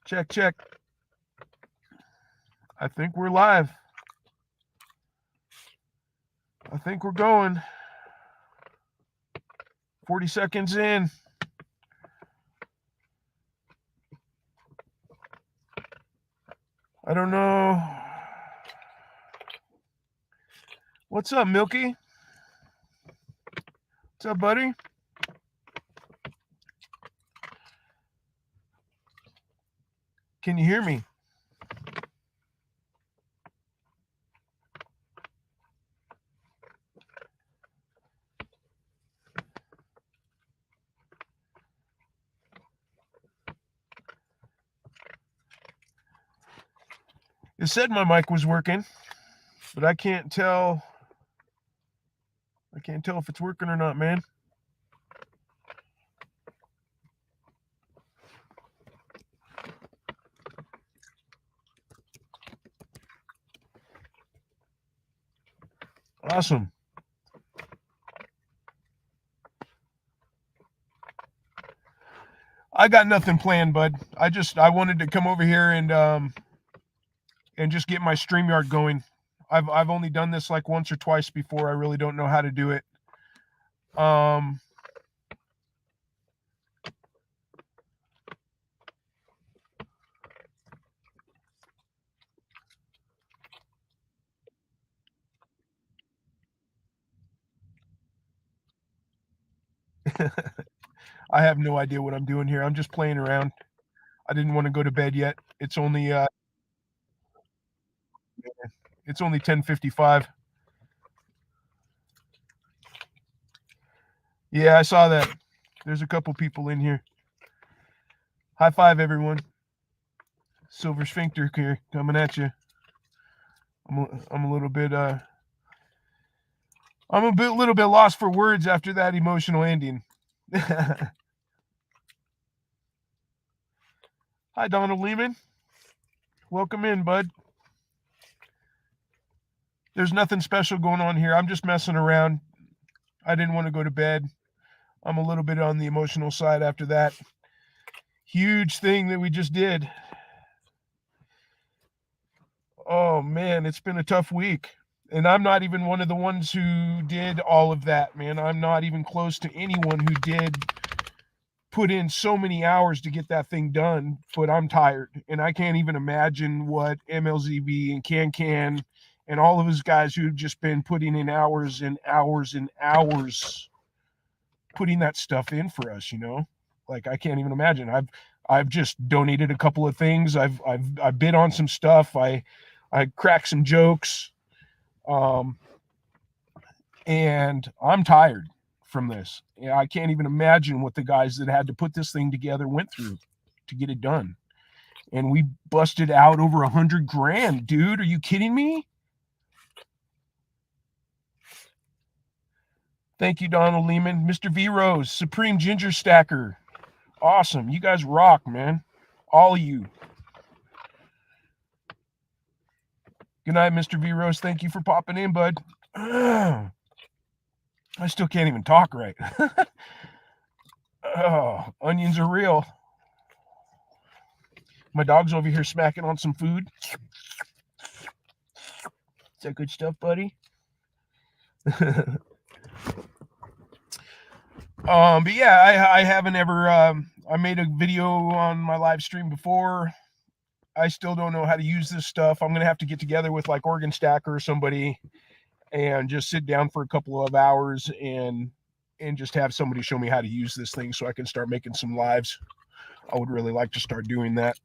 Check, check. I think we're live. I think we're going. 40 seconds in. I don't know. What's up, Milky? What's up, buddy? Can you hear me? It said my mic was working, but I can't tell. I can't tell if it's working or not, man. Awesome. I got nothing planned, bud. I wanted to come over here and just get my StreamYard going. I've only done this like once or twice before. I really don't know how to do it. I have no idea what I'm doing here. I'm just playing around. I didn't want to go to bed yet. It's only 10:55. Yeah, I saw that. There's a couple people in here. High five, everyone. Silver Sphincter here coming at you. I'm a little bit little bit lost for words after that emotional ending. Hi, Donald Lehman. Welcome in, bud. There's nothing special going on here. I'm just messing around. I didn't want to go to bed. I'm a little bit on the emotional side after that huge thing that we just did. Oh, man, it's been a tough week. And I'm not even one of the ones who did all of that, man. I'm not even close to anyone who did put in so many hours to get that thing done, but I'm tired. And I can't even imagine what MLZB and Can and all of those guys who've just been putting in hours and hours and hours putting that stuff in for us, you know? Like, I can't even imagine. I've just donated a couple of things. I've bid on some stuff. I cracked some jokes. And I'm tired from this. Yeah, I can't even imagine what the guys that had to put this thing together went through to get it done. And we busted out over $100,000, dude. Are you kidding me? Thank you, Donald Lehman. Mr. V Rose, Supreme Ginger Stacker. Awesome. You guys rock, man. All of you. Good night, Mr. V Rose. Thank you for popping in, bud. I still can't even talk right. Oh, onions are real. My dog's over here smacking on some food. Is that good stuff, buddy? But yeah, I haven't ever, I made a video on my live stream before. I still don't know how to use this stuff. I'm going to have to get together with like Organ Stacker or somebody and just sit down for a couple of hours and just have somebody show me how to use this thing so I can start making some lives. I would really like to start doing that.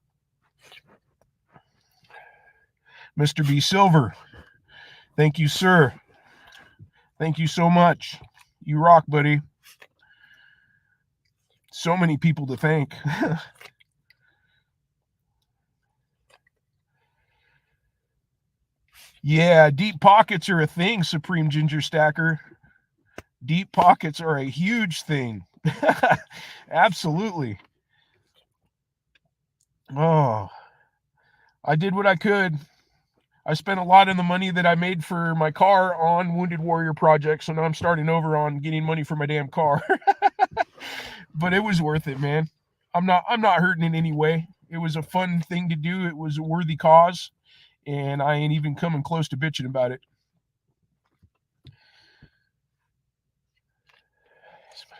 Mr. B Silver, thank you, sir. Thank you so much. You rock, buddy. So many people to thank. Yeah, deep pockets are a thing, Supreme Ginger Stacker. Deep pockets are a huge thing. Absolutely. Oh, I did what I could. I spent a lot of the money that I made for my car on Wounded Warrior projects, so now I'm starting over on getting money for my damn car. But it was worth it, man. I'm not hurting in any way. It was a fun thing to do. It was a worthy cause, and I ain't even coming close to bitching about it.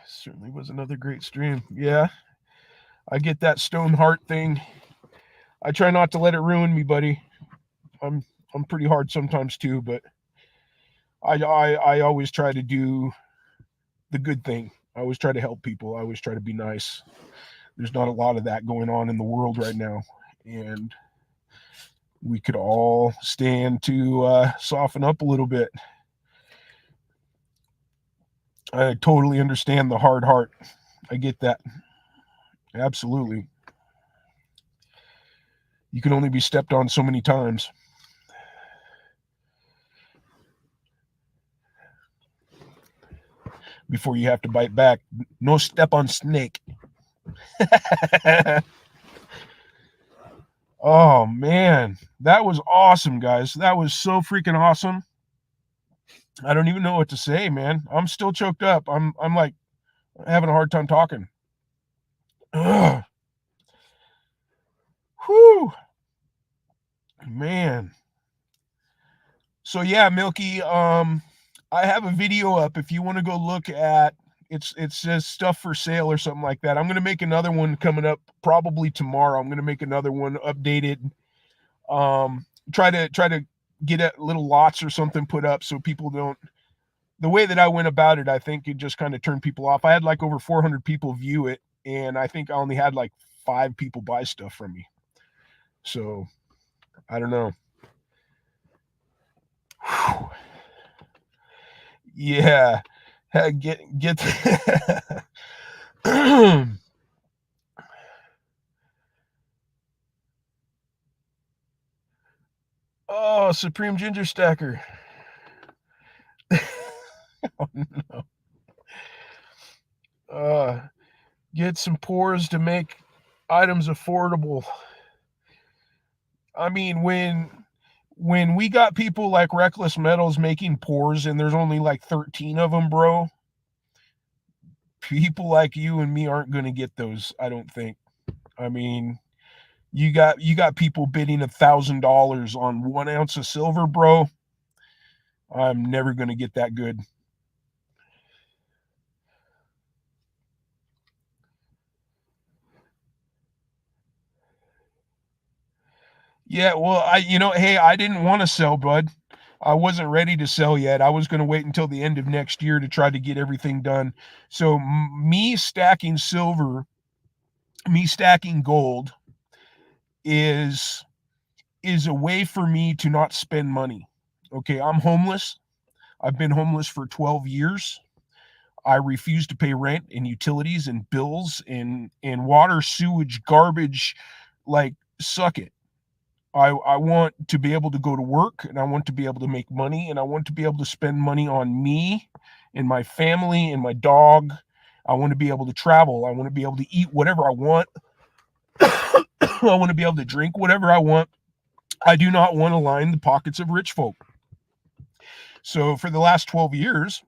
Certainly was another great stream. Yeah, I get that stone heart thing. I try not to let it ruin me, buddy. I'm pretty hard sometimes too, but I always try to do the good thing. I always try to help people. I always try to be nice. There's not a lot of that going on in the world right now, and we could all stand to soften up a little bit. I totally understand the hard heart. I get that. Absolutely. You can only be stepped on so many times. Before you have to bite back. No step on snake. Oh, man. That was awesome, guys. That was so freaking awesome. I don't even know what to say, man. I'm still choked up. I'm like having a hard time talking. Ugh. Whew. Man. So yeah, Milky, I have a video up if you want to go look at it says stuff for sale or something like that. I'm going to make another one coming up probably tomorrow. I'm going to make another one updated. Try to get a little lots or something put up so people don't. The way that I went about it, I think it just kind of turned people off. I had like over 400 people view it, and I think I only had like 5 people buy stuff from me. So I don't know. Whew. Yeah, get oh, Supreme Ginger Stacker. Oh, no. Get some pours to make items affordable. I mean, when we got people like Reckless Metals making pours and there's only like 13 of them, bro, people like you and me aren't going to get those, I don't think. I mean, you got people bidding $1,000 on 1 ounce of silver, bro. I'm never going to get that good. Yeah, well, hey, I didn't want to sell, bud. I wasn't ready to sell yet. I was going to wait until the end of next year to try to get everything done. So me stacking silver, me stacking gold is a way for me to not spend money. Okay, I'm homeless. I've been homeless for 12 years. I refuse to pay rent and utilities and bills and water, sewage, garbage. Like, suck it. I want to be able to go to work, and I want to be able to make money, and I want to be able to spend money on me and my family and my dog. I want to be able to travel. I want to be able to eat whatever I want. I want to be able to drink whatever I want. I do not want to line the pockets of rich folk. So for the last 12 years,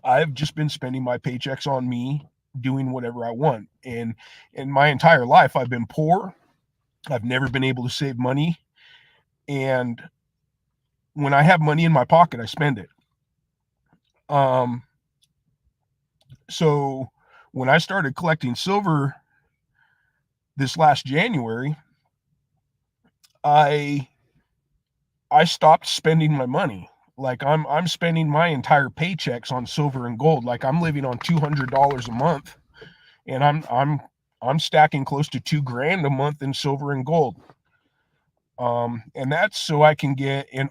I've just been spending my paychecks on me, doing whatever I want. And in my entire life, I've been poor. I've never been able to save money. And when I have money in my pocket, I spend it. So when I started collecting silver this last January, I stopped spending my money. Like I'm spending my entire paychecks on silver and gold. Like I'm living on $200 a month, and I'm stacking close to $2,000 a month in silver and gold. And that's so I can get an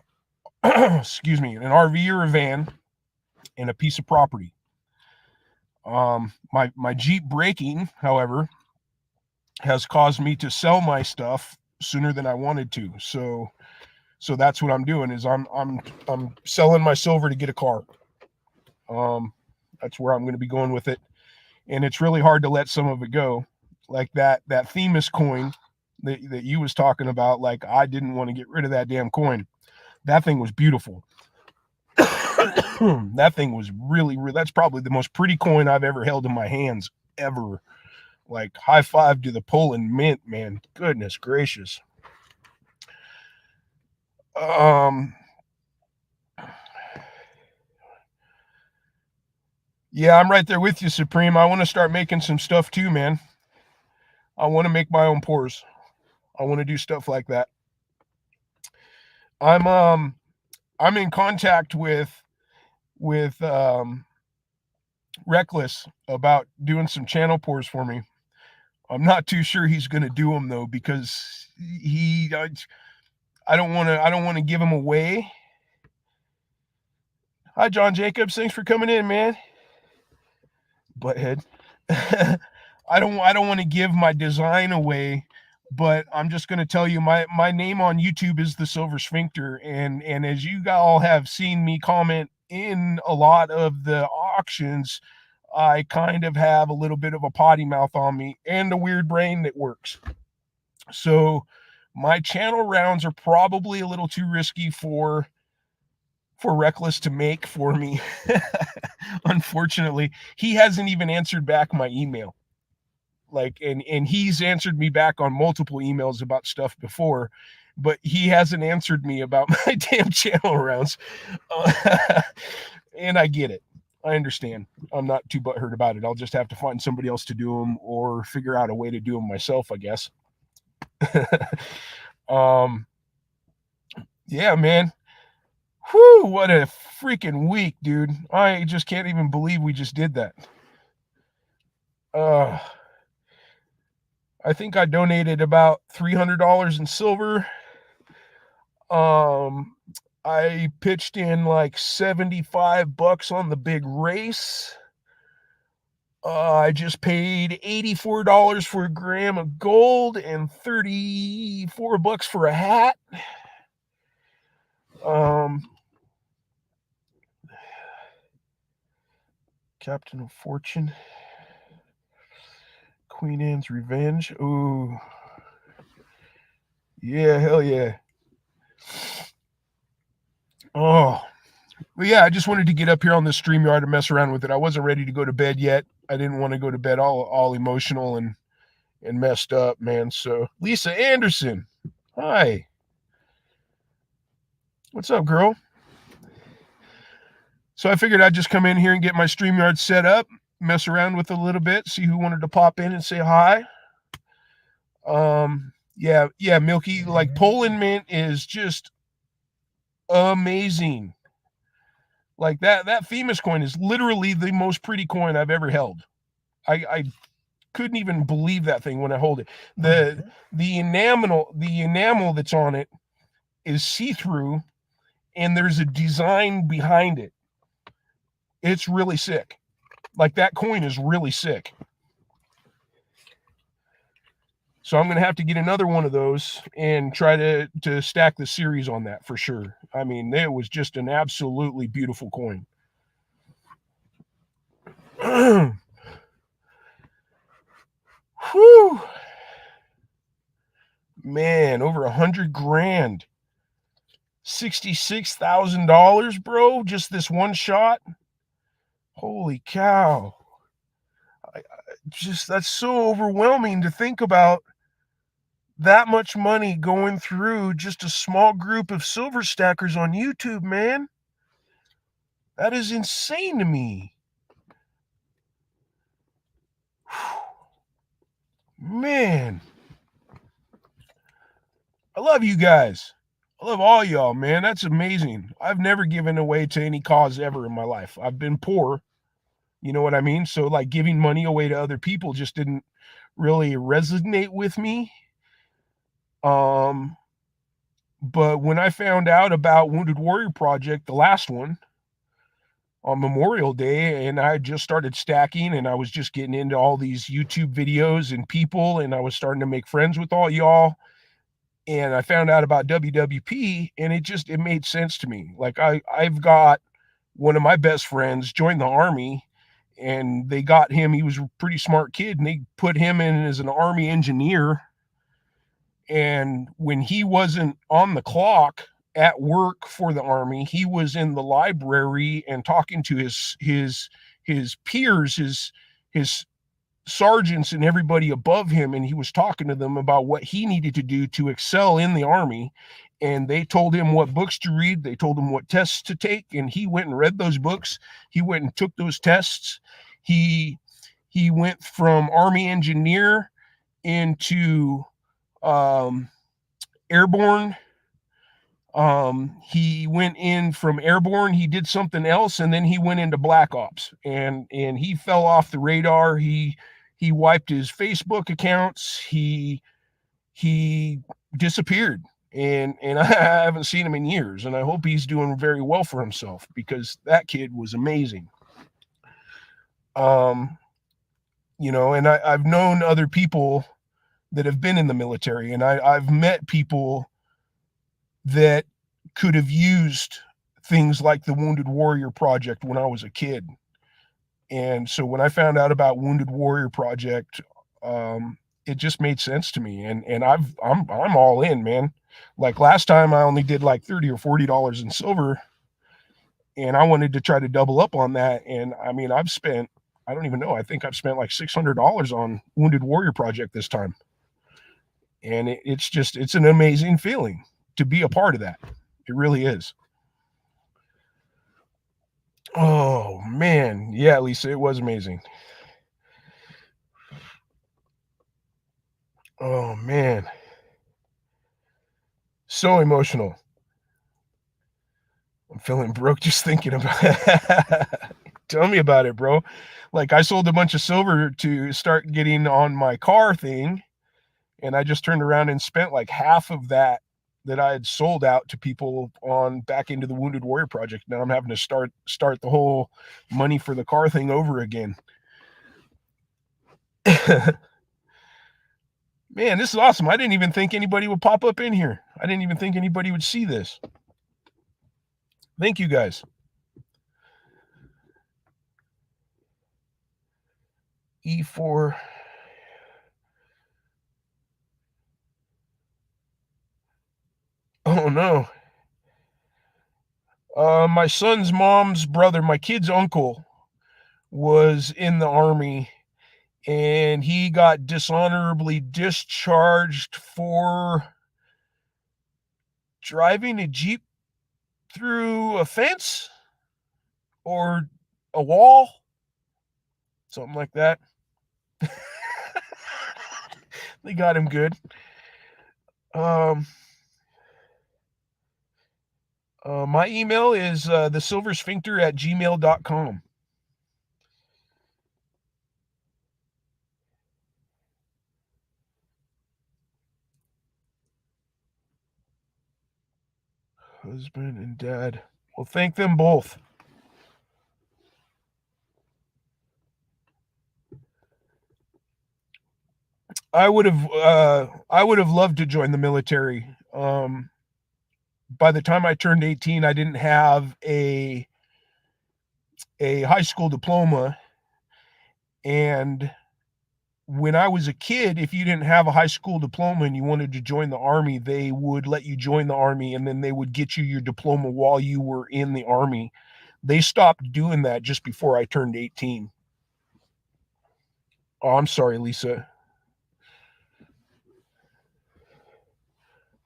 excuse me, an RV or a van and a piece of property. My Jeep breaking, however, has caused me to sell my stuff sooner than I wanted to. So that's what I'm doing is I'm selling my silver to get a car. That's where I'm going to be going with it. And it's really hard to let some of it go. Like that Themis coin that you was talking about, like I didn't want to get rid of that damn coin. That thing was beautiful. That thing was really, that's probably the most pretty coin I've ever held in my hands ever. Like, high five to the Poland Mint, man. Goodness gracious. Yeah, I'm right there with you, Supreme. I want to start making some stuff too, man. I want to make my own pours. I want to do stuff like that. I'm in contact with Reckless about doing some channel pours for me. I'm not too sure he's going to do them though, because I don't want to give him away. Hi, John Jacobs. Thanks for coming in, man. Butthead. I don't want to give my design away, but I'm just going to tell you my name on YouTube is the Silver Sphincter, and as you all have seen me comment in a lot of the auctions, I kind of have a little bit of a potty mouth on me and a weird brain that works. So my channel rounds are probably a little too risky for Reckless to make for me. Unfortunately, he hasn't even answered back my email. Like, and he's answered me back on multiple emails about stuff before, but he hasn't answered me about my damn channel rounds. And I get it. I understand. I'm not too butthurt about it. I'll just have to find somebody else to do them or figure out a way to do them myself, I guess. Yeah, man. Whew, what a freaking week, dude. I just can't even believe we just did that. I think I donated about $300 in silver. I pitched in like $75 on the big race. I just paid $84 for a gram of gold and $34 for a hat. Captain of Fortune. Queen Anne's Revenge. Ooh. Yeah, hell yeah. Oh. But yeah, I just wanted to get up here on the StreamYard and mess around with it. I wasn't ready to go to bed yet. I didn't want to go to bed all emotional and messed up, man. So, Lisa Anderson. Hi. What's up, girl? So I figured I'd just come in here and get my StreamYard set up, mess around with it a little bit, see who wanted to pop in and say hi. Yeah, Milky, like Poland Mint is just amazing. Like that famous coin is literally the most pretty coin I've ever held. I couldn't even believe that thing when I hold it. The enamel that's on it is see-through, and there's a design behind it. It's really sick. Like, that coin is really sick. So I'm going to have to get another one of those and try to stack the series on that for sure. I mean, it was just an absolutely beautiful coin. Whew. Man, over $100,000. $66,000, bro. Just this one shot. Holy cow. That's so overwhelming to think about. That much money going through just a small group of silver stackers on YouTube, man. That is insane to me. Man. I love you guys. I love all y'all, man. That's amazing. I've never given away to any cause ever in my life. I've been poor. You know what I mean? So, like, giving money away to other people just didn't really resonate with me. But when I found out about Wounded Warrior Project, the last one, on Memorial Day, and I just started stacking, and I was just getting into all these YouTube videos and people, and I was starting to make friends with all y'all, and I found out about WWP, and it made sense to me. Like, I've got one of my best friends joined the Army, and they got him. He was a pretty smart kid, and they put him in as an Army engineer. And when he wasn't on the clock at work for the Army, he was in the library and talking to his peers, his sergeants and everybody above him, and he was talking to them about what he needed to do to excel in the Army. And they told him what books to read. They told him what tests to take, and he went and read those books. He went and took those tests. He went from Army engineer into airborne. He went in from airborne, he did something else, and then he went into black ops, and he fell off the radar. He wiped his Facebook accounts. He disappeared, and I haven't seen him in years, and I hope he's doing very well for himself, because that kid was amazing. You know, and I've known other people that have been in the military, and I've met people that could have used things like the Wounded Warrior Project when I was a kid. And so when I found out about Wounded Warrior Project, it just made sense to me. And I'm all in, man. Like last time I only did like $30 or $40 in silver, and I wanted to try to double up on that. And I mean, I've spent, I don't even know, I think I've spent like $600 on Wounded Warrior Project this time. And it's an amazing feeling to be a part of that. It really is. Oh man, yeah, Lisa, it was amazing. Oh man, so emotional. I'm feeling broke just thinking about it. Tell me about it, bro. Like I sold a bunch of silver to start getting on my car thing, and I just turned around and spent like half of that I had sold out to people on back into the Wounded Warrior Project. Now I'm having to start the whole money for the car thing over again. Man, this is awesome. I didn't even think anybody would pop up in here. I didn't even think anybody would see this. Thank you guys. E4. Oh no. My son's mom's brother, my kid's uncle, was in the Army, and he got dishonorably discharged for driving a Jeep through a fence or a wall, something like that. They got him good. My email is thesilversphincter@gmail.com. Husband and dad. Well, thank them both. I would have loved to join the military. By the time I turned 18, I didn't have a high school diploma, and when I was a kid, if you didn't have a high school diploma and you wanted to join the Army, they would let you join the Army, and then they would get you your diploma while you were in the Army. They stopped doing that just before I turned 18. Oh, I'm sorry, Lisa.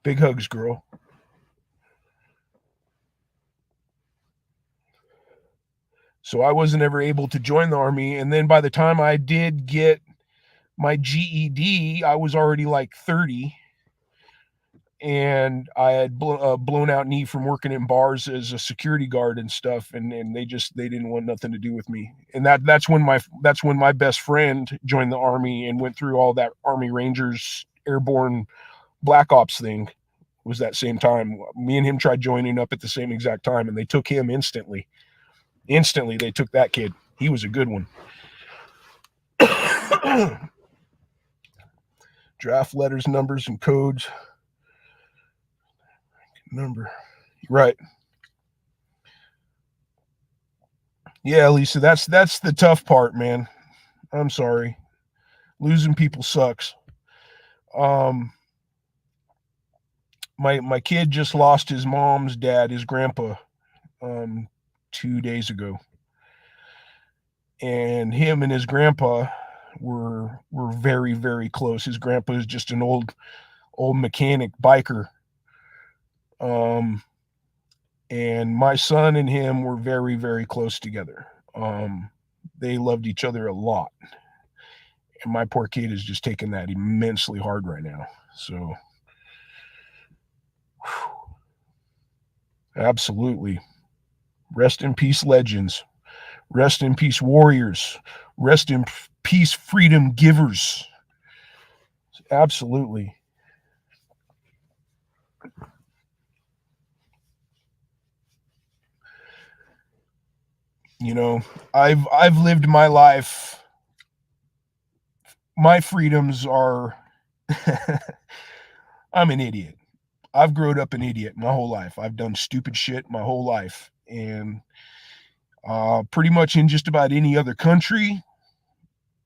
Big hugs, girl. So I wasn't ever able to join the Army. And then by the time I did get my GED, I was already like 30. And I had blown out knee from working in bars as a security guard and stuff. And they didn't want nothing to do with me. And that's when my best friend joined the Army and went through all that Army Rangers airborne Black Ops thing. Was that same time. Me and him tried joining up at the same exact time, and they took him instantly. Instantly, they took that kid. He was a good one. Draft letters, numbers, and codes. Number. Right. Yeah, Lisa, that's the tough part, man. I'm sorry. Losing people sucks. My kid just lost his mom's dad, his grandpa, 2 days ago. And him and his grandpa We're very, very close. His grandpa is just an old mechanic biker. And my son and him were very, very close together. They loved each other a lot. And my poor kid is just taking that immensely hard right now. So, absolutely. Rest in peace, legends. Rest in peace, warriors. Rest in peace, freedom givers. Absolutely. You know, I've lived my life. My freedoms are I'm an idiot. I've grown up an idiot my whole life. I've done stupid shit my whole life. And pretty much in just about any other country,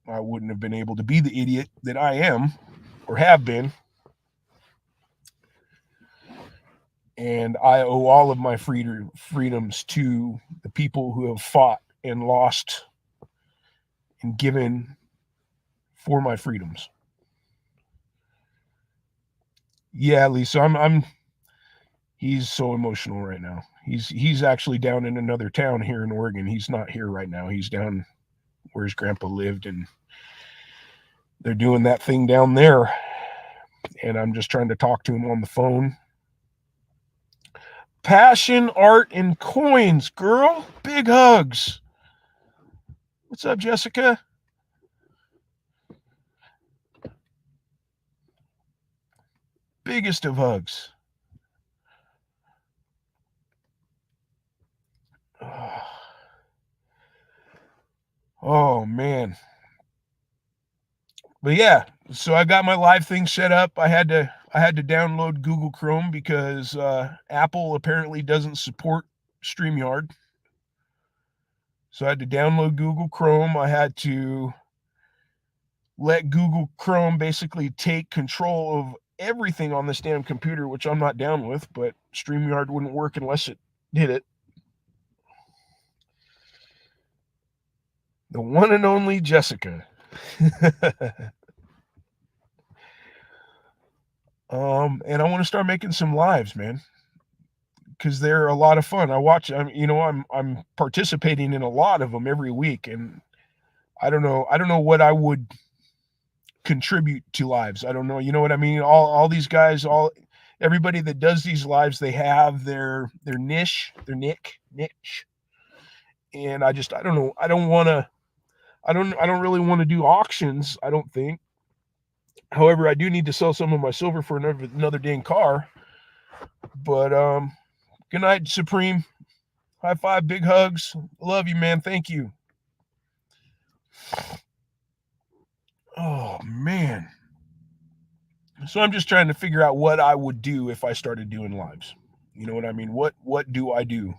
I wouldn't have been able to be the idiot that I am or have been. And I owe all of my freedoms to the people who have fought and lost and given for my freedoms. Yeah, Lisa, he's so emotional right now. He's actually down in another town here in Oregon. He's not here right now. He's down where his grandpa lived, and they're doing that thing down there. And I'm just trying to talk to him on the phone. Passion, art, and coins, girl. Big hugs. What's up, Jessica? Biggest of hugs. Oh, man. But yeah, so I got my live thing set up. I had to download Google Chrome because Apple apparently doesn't support StreamYard. So I had to download Google Chrome. I had to let Google Chrome basically take control of everything on this damn computer, which I'm not down with, but StreamYard wouldn't work unless it did it. The one and only Jessica. And I want to start making some lives, man, because they're a lot of fun. I'm participating in a lot of them every week, and I don't know what I would contribute to lives. I don't know, you know what I mean? All these guys, everybody that does these lives, they have their niche, their niche. And I don't know. I don't really want to do auctions, I don't think. However, I do need to sell some of my silver for another dang car. But good night, Supreme. High five, big hugs. Love you, man. Thank you. Oh, man. So I'm just trying to figure out what I would do if I started doing lives. You know what I mean? What do I do?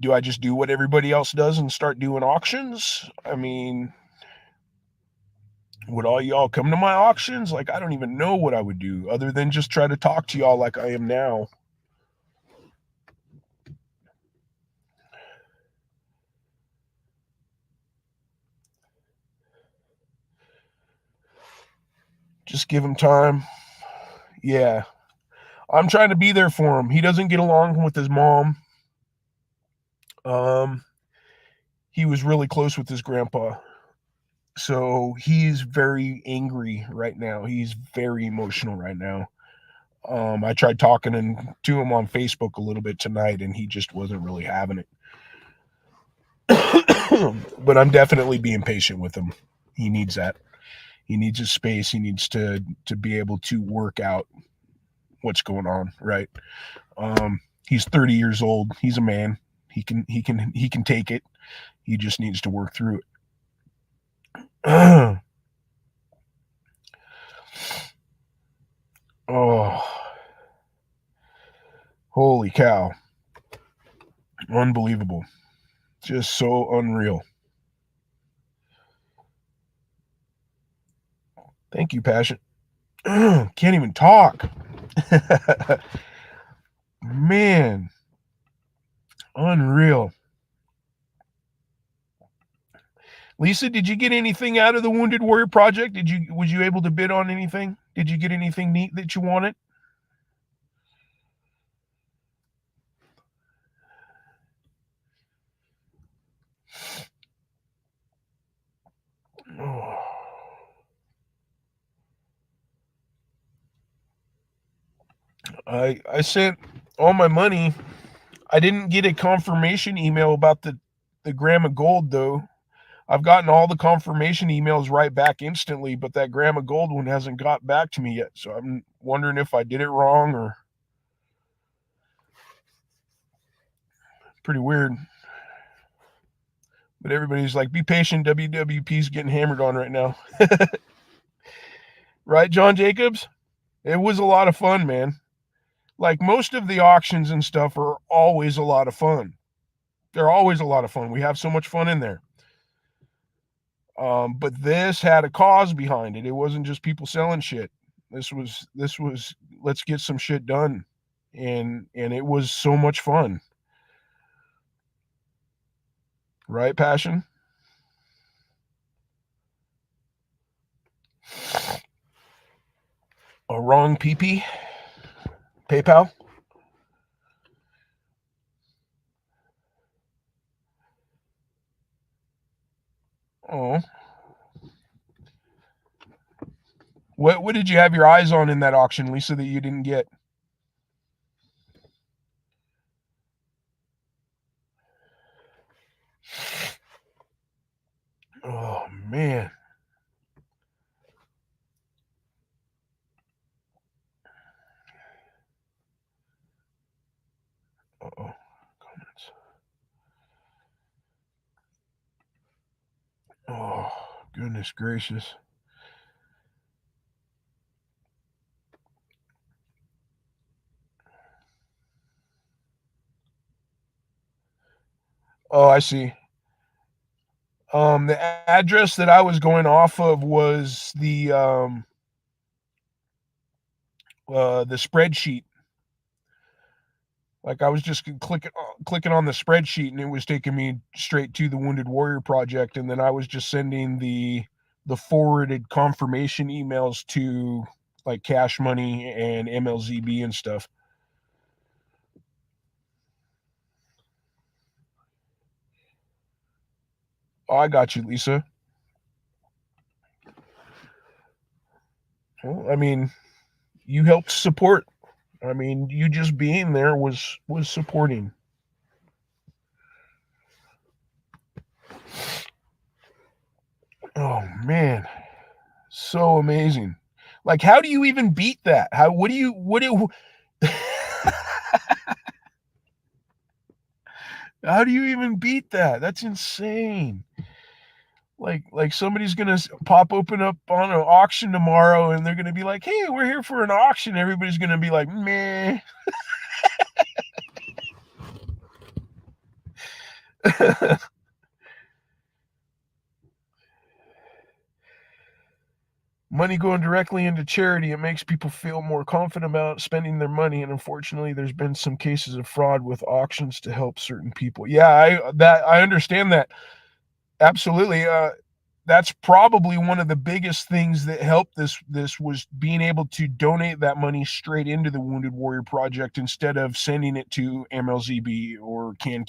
Do I just do what everybody else does and start doing auctions? I mean, would all y'all come to my auctions? Like, I don't even know what I would do other than just try to talk to y'all like I am now. Just give him time. Yeah. I'm trying to be there for him. He doesn't get along with his mom. He was really close with his grandpa. So he's very angry right now. He's very emotional right now. I tried talking to him on Facebook a little bit tonight, and he just wasn't really having it. But I'm definitely being patient with him. He needs that. He needs his space. He needs to be able to work out what's going on, right? He's 30 years old. He's a man. He can take it. He just needs to work through it. Oh, holy cow. Unbelievable. Just so unreal. Thank you, Passion. Can't even talk. Man. Unreal. Lisa, did you get anything out of the Wounded Warrior Project? Was you able to bid on anything? Did you get anything neat that you wanted? Oh. I sent all my money. I didn't get a confirmation email about the gram of gold though. I've gotten all the confirmation emails right back instantly, but that gram of gold one hasn't got back to me yet. So I'm wondering if I did it wrong or pretty weird. But everybody's like, be patient. WWP's getting hammered on right now. Right, John Jacobs? It was a lot of fun, man. Like most of the auctions and stuff are always a lot of fun. They're always a lot of fun. We have so much fun in there. But this had a cause behind it. It wasn't just people selling shit. This was let's get some shit done. And it was so much fun. Right, Passion? A wrong PP? PayPal? Oh. What did you have your eyes on in that auction, Lisa, that you didn't get? Oh man. Uh-oh. Comments. Oh, goodness gracious. Oh, I see. The address that I was going off of was the spreadsheet. Like I was just clicking on the spreadsheet, and it was taking me straight to the Wounded Warrior Project, and then I was just sending the forwarded confirmation emails to like Cash Money and MLZB and stuff. Oh, I got you, Lisa. Well, I mean, you helped support. I mean, you just being there was supporting. Oh man, so amazing. Like, how do you even beat that? What do you how do you even beat that? That's insane. Like somebody's gonna pop open up on an auction tomorrow, and they're gonna be like, "Hey, we're here for an auction." Everybody's gonna be like, "Meh." Money going directly into charity, it makes people feel more confident about spending their money, and unfortunately there's been some cases of fraud with auctions to help certain people. Yeah, I understand that. Absolutely. That's probably one of the biggest things that helped this was being able to donate that money straight into the Wounded Warrior Project instead of sending it to MLZB or Can.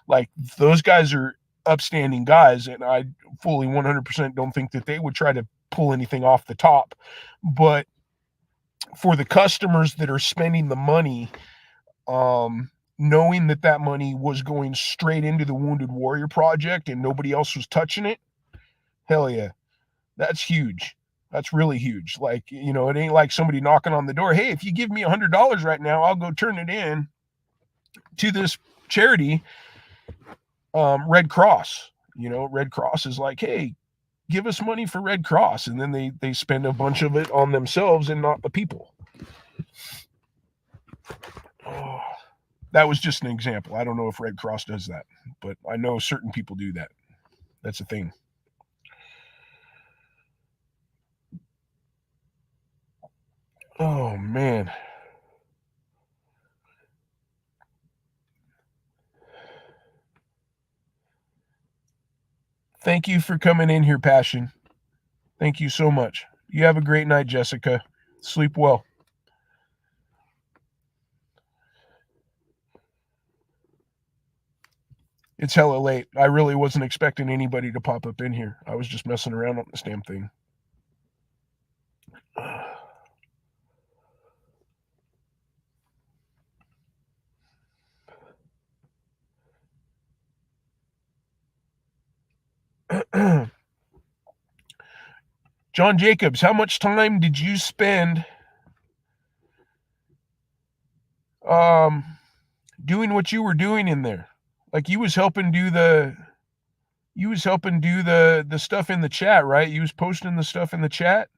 Like those guys are upstanding guys, and I fully 100% don't think that they would try to pull anything off the top. But for the customers that are spending the money, knowing that that money was going straight into the Wounded Warrior Project and nobody else was touching it, hell yeah, that's huge. That's really huge. Like, you know, it ain't like somebody knocking on the door. Hey, if you give me $100 right now, I'll go turn it in to this charity, Red Cross. You know, Red Cross is like, hey, give us money for Red Cross, and then they spend a bunch of it on themselves and not the people. Oh, that was just an example. I don't know if Red Cross does that, but I know certain people do that. That's a thing. Oh man. Thank you for coming in here, Passion. Thank you so much. You have a great night, Jessica. Sleep well. It's hella late. I really wasn't expecting anybody to pop up in here. I was just messing around on this damn thing. John Jacobs, how much time did you spend doing what you were doing in there? Like you was helping do the stuff in the chat, right? You was posting the stuff in the chat.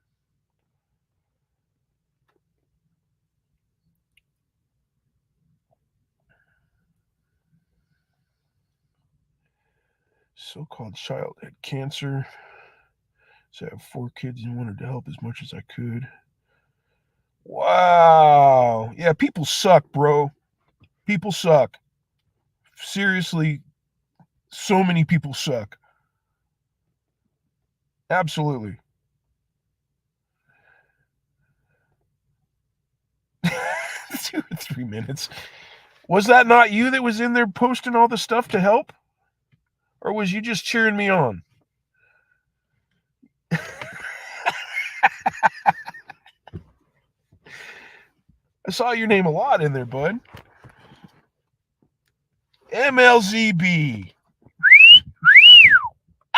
So-called child had cancer. So I have 4 kids and wanted to help as much as I could. Wow. Yeah, people suck, bro. People suck. Seriously, so many people suck. Absolutely. 2 or 3 minutes. Was that not you that was in there posting all the stuff to help? Or was you just cheering me on? I saw your name a lot in there, bud. MLZB.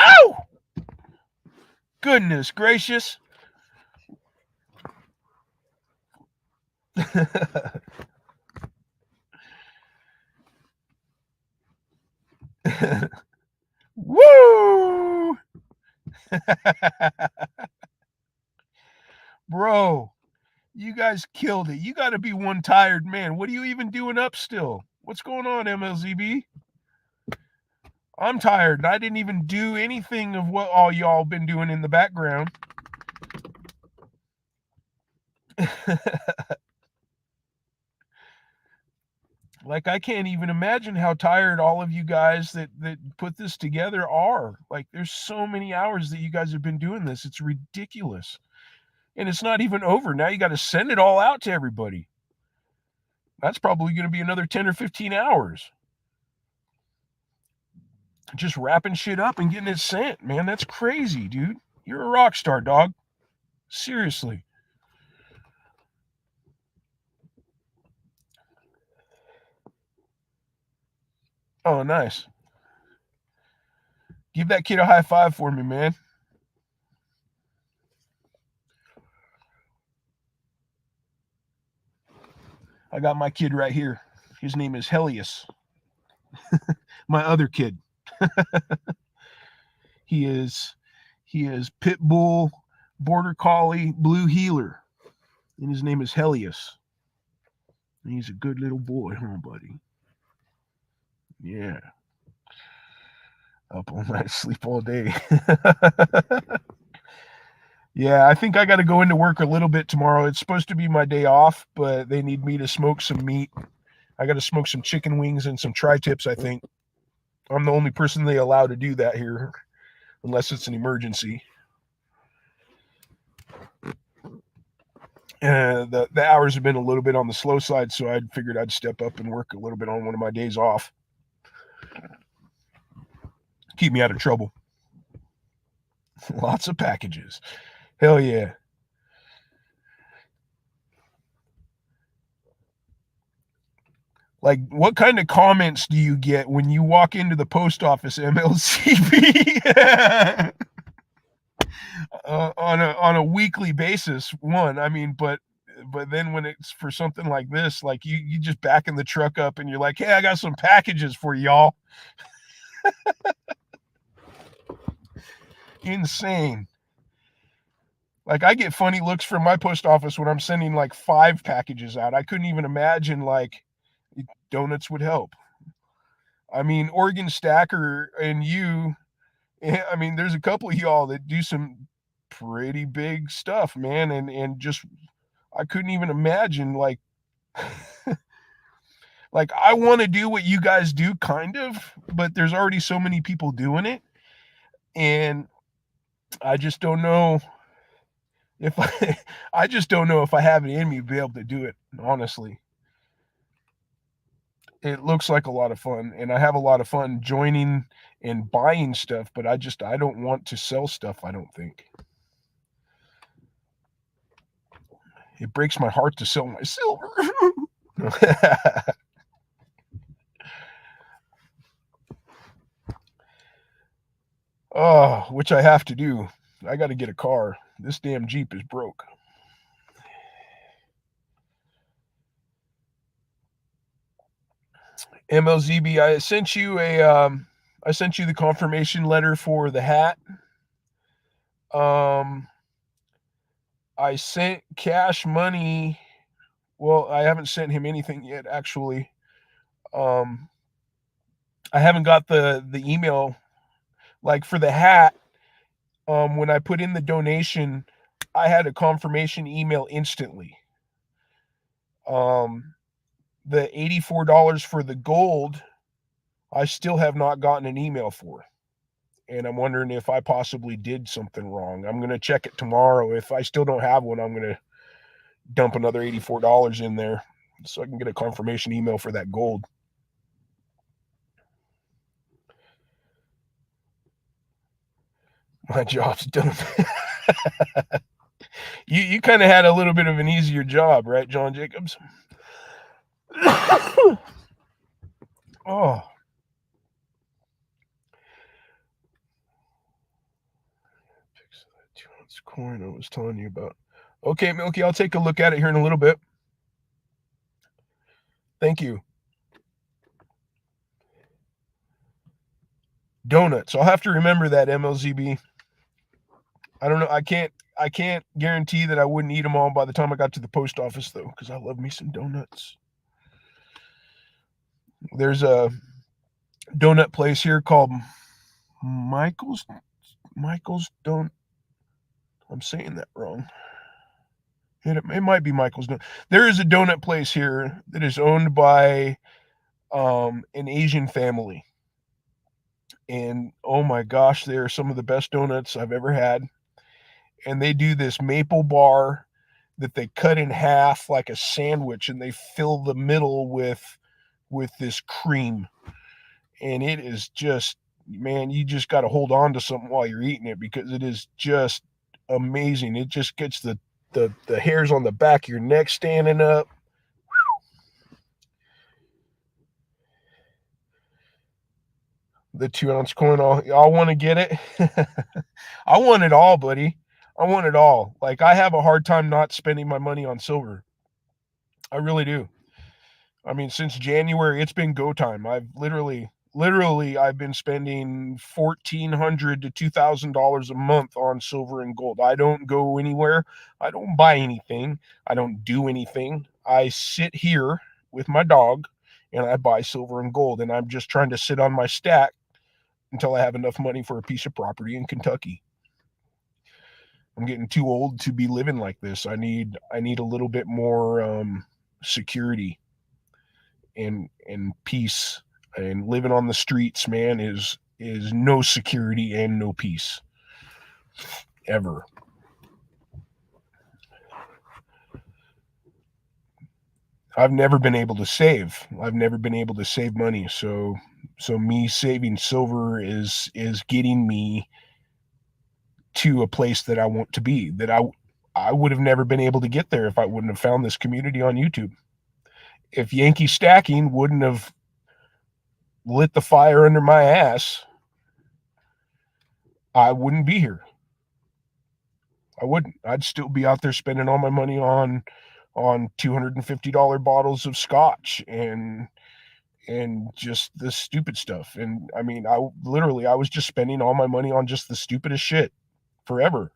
Ow! Goodness gracious. Woo! Bro, you guys killed it. You got to be one tired man. What are you even doing up still? What's going on, MLZB? I'm tired, and I didn't even do anything of what all y'all been doing in the background. Like, I can't even imagine how tired all of you guys that put this together are. Like, there's so many hours that you guys have been doing this. It's ridiculous. And it's not even over. Now you got to send it all out to everybody. That's probably going to be another 10 or 15 hours. Just wrapping shit up and getting it sent, man. That's crazy, dude. You're a rock star, dog. Seriously. Oh, nice. Give that kid a high five for me, man. I got my kid right here. His name is Helios. My other kid. He is pit bull, border collie, blue heeler, and his name is Helios. And he's a good little boy, huh, buddy? Yeah. Up all night, sleep all day. Yeah, I think I got to go into work a little bit tomorrow. It's supposed to be my day off, but they need me to smoke some meat. I got to smoke some chicken wings and some tri-tips, I think. I'm the only person they allow to do that here, unless it's an emergency. The hours have been a little bit on the slow side, so I figured I'd step up and work a little bit on one of my days off. Keep me out of trouble. Lots of packages. Hell yeah. Like, what kind of comments do you get when you walk into the post office, MLCB? On a weekly basis, one. I mean, but then when it's for something like this, like you just backing the truck up and you're like, hey, I got some packages for y'all. Insane. Like, I get funny looks from my post office when I'm sending like 5 packages out. I couldn't even imagine like donuts would help. I mean, Oregon Stacker and you, I mean, there's a couple of y'all that do some pretty big stuff, man. And just, I couldn't even imagine like, like I want to do what you guys do kind of, but there's already so many people doing it. And I just don't know if I just don't know if I have it in me to be able to do it, honestly. It looks like a lot of fun, and I have a lot of fun joining and buying stuff, but I don't want to sell stuff, I don't think. It breaks my heart to sell my silver. Oh, which I have to do. I got to get a car. This damn Jeep is broke. MLZB, I sent you the confirmation letter for the hat. Um, I sent cash money. Well, I haven't sent him anything yet, actually. Um, I haven't got the email like for the hat. When I put in the donation, I had a confirmation email instantly. The $84 for the gold, I still have not gotten an email for. And I'm wondering if I possibly did something wrong. I'm going to check it tomorrow. If I still don't have one, I'm going to dump another $84 in there so I can get a confirmation email for that gold. My job's done. You kind of had a little bit of an easier job, right, John Jacobs? Oh. Fix that 2 ounce coin I was telling you about. Okay, Milky, I'll take a look at it here in a little bit. Thank you. Donuts. I'll have to remember that, MLZB. I don't know. I can't guarantee that I wouldn't eat them all by the time I got to the post office, though, because I love me some donuts. There's a donut place here called Michael's Don't. I'm saying that wrong. It might be Michael's Donut. There is a donut place here that is owned by an Asian family. And oh my gosh, they are some of the best donuts I've ever had. And they do this maple bar that they cut in half like a sandwich, and they fill the middle with this cream. And it is just, man, you just got to hold on to something while you're eating it because it is just amazing. It just gets the hairs on the back of your neck standing up. The 2 ounce coin, I'll want to get it. I want it all, buddy. I want it all. Like, I have a hard time not spending my money on silver. I really do. I mean, since January, it's been go time. I've literally I've been spending $1,400 to $2,000 a month on silver and gold. I don't go anywhere. I don't buy anything. I don't do anything. I sit here with my dog and I buy silver and gold, and I'm just trying to sit on my stack until I have enough money for a piece of property in Kentucky. I'm getting too old to be living like this. I need a little bit more security and peace. And living on the streets, man, is no security and no peace ever. I've never been able to save. I've never been able to save money. So me saving silver is getting me to a place that I want to be, that I would have never been able to get there if I wouldn't have found this community on YouTube. If Yankee Stacking wouldn't have lit the fire under my ass, I wouldn't be here. I wouldn't. I'd still be out there spending all my money on $250 bottles of scotch and just the stupid stuff. And I mean, I was just spending all my money on just the stupidest shit forever.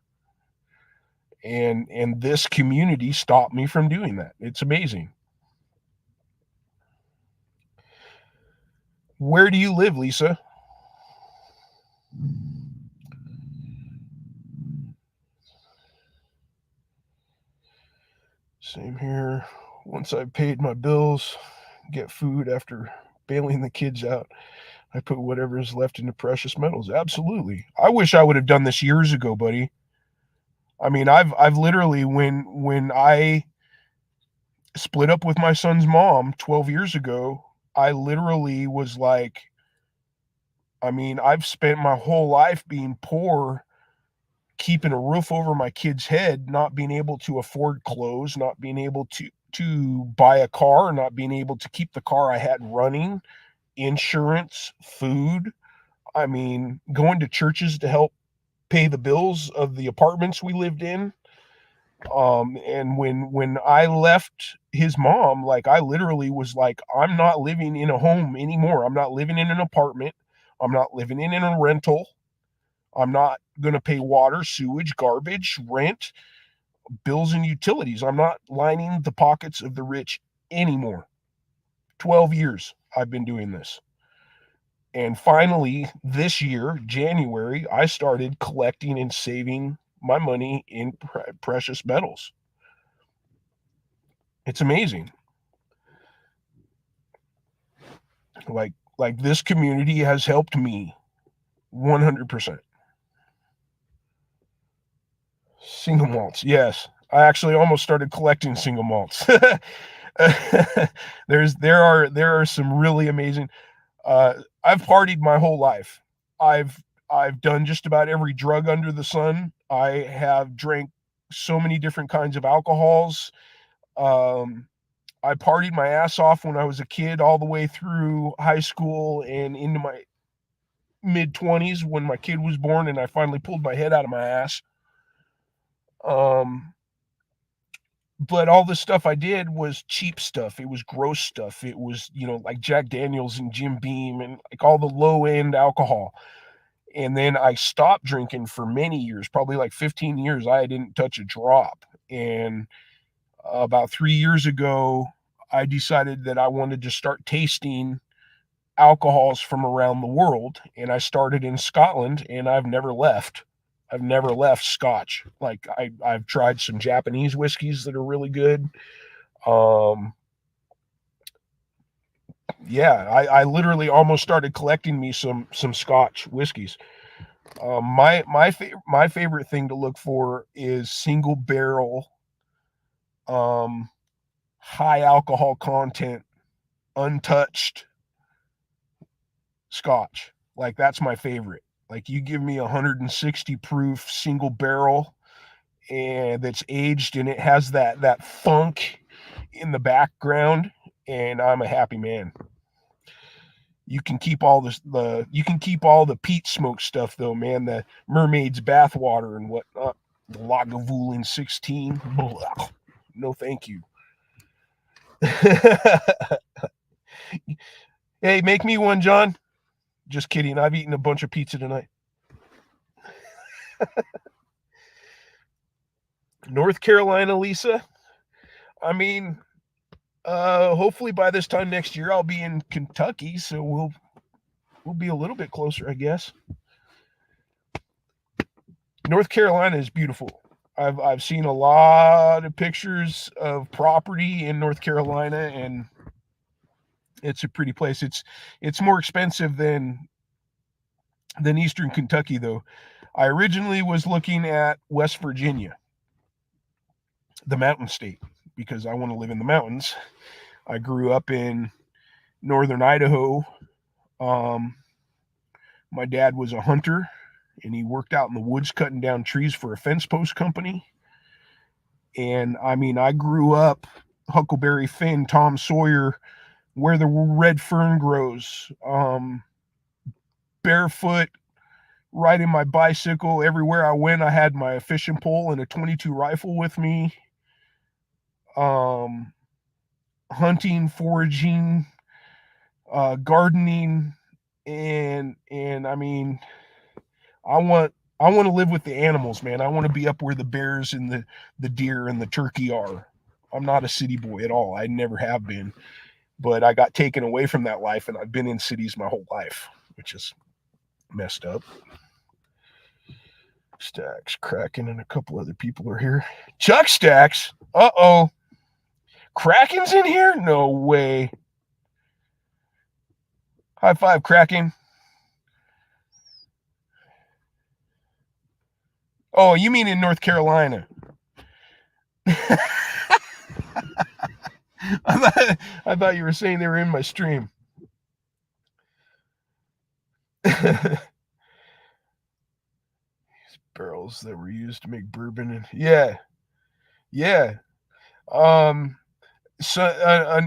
And this community stopped me from doing that. It's amazing. Where do you live, Lisa? Same here. Once I've paid my bills, get food after bailing the kids out. I put whatever is left into precious metals. Absolutely. I wish I would have done this years ago, buddy. I mean, I've literally when I split up with my son's mom 12 years ago, I literally was like, I mean, I've spent my whole life being poor, keeping a roof over my kid's head, not being able to afford clothes, not being able to buy a car, not being able to keep the car I had running, insurance, food. I mean, going to churches to help pay the bills of the apartments we lived in. And when I left his mom, like I literally was like, I'm not living in a home anymore. I'm not living in an apartment. I'm not living in a rental. I'm not going to pay water, sewage, garbage, rent, bills, and utilities. I'm not lining the pockets of the rich anymore. 12 years I've been doing this. And finally, this year, January, I started collecting and saving my money in precious metals. It's amazing. Like this community has helped me 100%. Single malts, yes. I actually almost started collecting single malts. There are some really amazing. I've partied my whole life. I've I've done just about every drug under the sun. I have drank so many different kinds of alcohols. Um, I partied my ass off when I was a kid, all the way through high school and into my mid 20s when my kid was born, and I finally pulled my head out of my ass. Um, but all the stuff I did was cheap stuff. It was gross stuff. It was, like Jack Daniels and Jim Beam and like all the low end alcohol. And then I stopped drinking for many years, probably like 15 years. I didn't touch a drop. And about 3 years ago, I decided that I wanted to start tasting alcohols from around the world. And I started in Scotland, and I've never left. I've never left Scotch. Like I've tried some Japanese whiskeys that are really good. Um, yeah, I literally almost started collecting me some Scotch whiskeys. My favorite thing to look for is single barrel, um, high alcohol content, untouched Scotch. Like that's my favorite. Like you give me 160 proof single barrel and that's aged and it has that funk in the background, and I'm a happy man. You can keep all the peat smoke stuff though, man. The mermaid's bathwater and whatnot. The Lagavulin 16. Blah. No, thank you. Hey, make me one, John. Just kidding. I've eaten a bunch of pizza tonight. North Carolina, Lisa. I mean, hopefully by this time next year I'll be in Kentucky, so we'll be a little bit closer, I guess. North Carolina is beautiful. I've seen a lot of pictures of property in North Carolina, and it's a pretty place. It's more expensive than Eastern Kentucky, though. I originally was looking at West Virginia, the mountain state, because I want to live in the mountains. I grew up in northern Idaho. My dad was a hunter, and he worked out in the woods cutting down trees for a fence post company. And I mean, I grew up Huckleberry Finn, Tom Sawyer, where the red fern grows, barefoot, riding my bicycle. Everywhere I went, I had my fishing pole and a 22 rifle with me. Hunting, foraging, gardening, and I mean, I want to live with the animals, man. I want to be up where the bears and the deer and the turkey are. I'm not a city boy at all. I never have been, but I got taken away from that life, and I've been in cities my whole life, which is messed up. Stacks Kraken and a couple other people are here. Chuck Stacks. Uh-oh. Kraken's in here? No way. High five, cracking. Oh, you mean in North Carolina? I thought you were saying they were in my stream. Barrels that were used to make bourbon, and yeah. Um,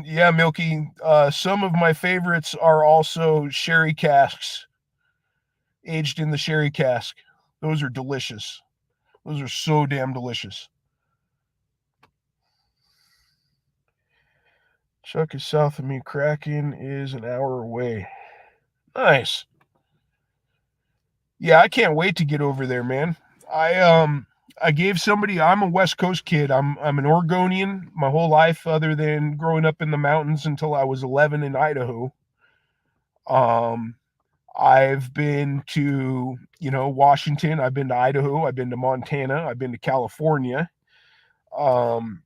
yeah, Milky. Some of my favorites are also sherry casks, aged in the sherry cask. Those are delicious. Those are so damn delicious. Chuck is south of me. Kraken is an hour away. Nice. Yeah, I can't wait to get over there, man. I gave somebody. I'm a West Coast kid. I'm an Oregonian my whole life, other than growing up in the mountains until I was 11 in Idaho. Um, I've been to, Washington. I've been to Idaho. I've been to Montana. I've been to California. Um,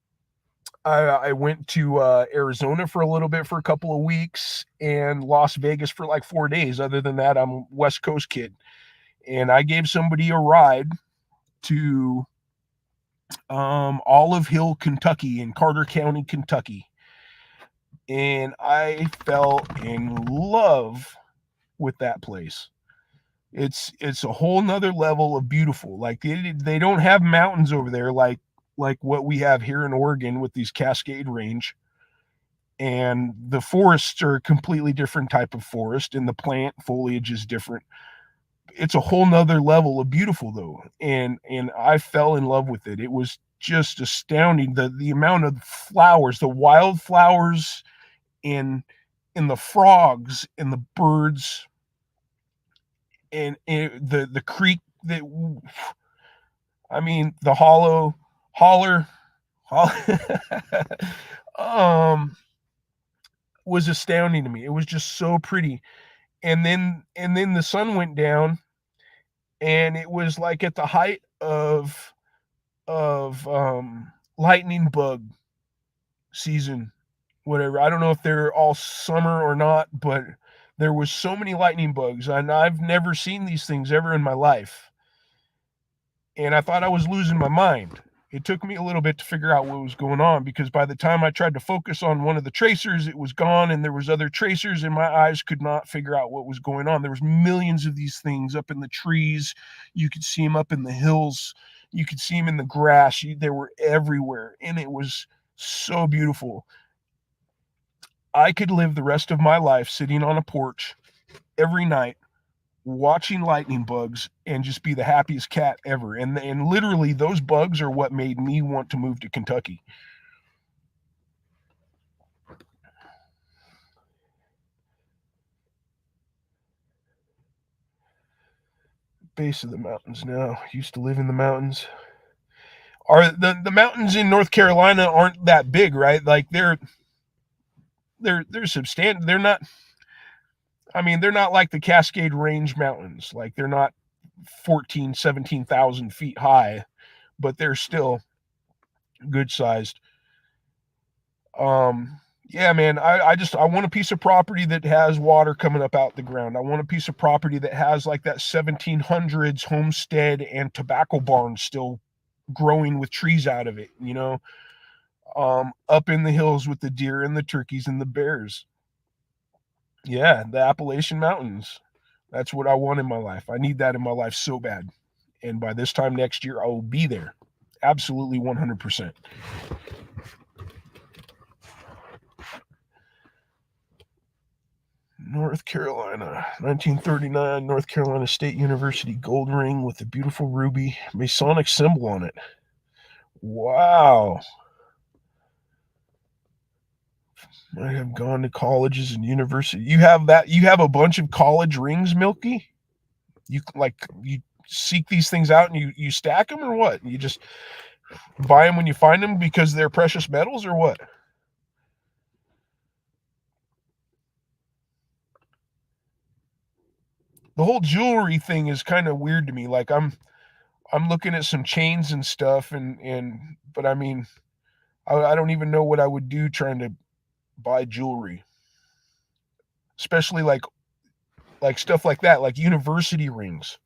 I went to Arizona for a little bit for a couple of weeks and Las Vegas for like 4 days. Other than that, I'm a West Coast kid. And I gave somebody a ride to Olive Hill, Kentucky, in Carter County, Kentucky. And I fell in love with that place. It's a whole nother level of beautiful. Like they don't have mountains over there like what we have here in Oregon with these Cascade Range. And the forests are a completely different type of forest, and the plant foliage is different. It's a whole nother level of beautiful though, and I fell in love with it. It was just astounding, the amount of flowers, the wildflowers, and the frogs and the birds, and the creek that, I mean, the holler um was astounding to me. It was just so pretty. And then the sun went down, and it was like at the height of lightning bug season, whatever. I don't know if they're all summer or not, but there was so many lightning bugs, and I've never seen these things ever in my life. And I thought I was losing my mind. It took me a little bit to figure out what was going on, because by the time I tried to focus on one of the tracers, it was gone, and there was other tracers, and my eyes could not figure out what was going on. There was millions of these things up in the trees. You could see them up in the hills. You could see them in the grass. They were everywhere, and it was so beautiful. I could live the rest of my life sitting on a porch every night watching lightning bugs and just be the happiest cat ever. And literally those bugs are what made me want to move to Kentucky. Base of the mountains now. Used to live in the mountains. Are the mountains in North Carolina aren't that big, right? Like they're substantial. They're not, I mean, they're not like the Cascade Range Mountains. Like they're not 17,000 feet high, but they're still good sized. Yeah, man, I want a piece of property that has water coming up out the ground. I want a piece of property that has like that 1700s homestead and tobacco barn still growing with trees out of it. Up in the hills with the deer and the turkeys and the bears. Yeah, the Appalachian Mountains. That's what I want in my life. I need that in my life so bad. And by this time next year, I will be there. Absolutely 100%. North Carolina, 1939, North Carolina State University gold ring with a beautiful ruby Masonic symbol on it. Wow. I have gone to colleges and university. You have that? You have a bunch of college rings, Milky? You seek these things out and you stack them, or what? You just buy them when you find them because they're precious metals, or what? The whole jewelry thing is kind of weird to me. Like I'm looking at some chains and stuff, and but I mean, I don't even know what I would do trying to buy jewelry, especially like like stuff like that, like university rings.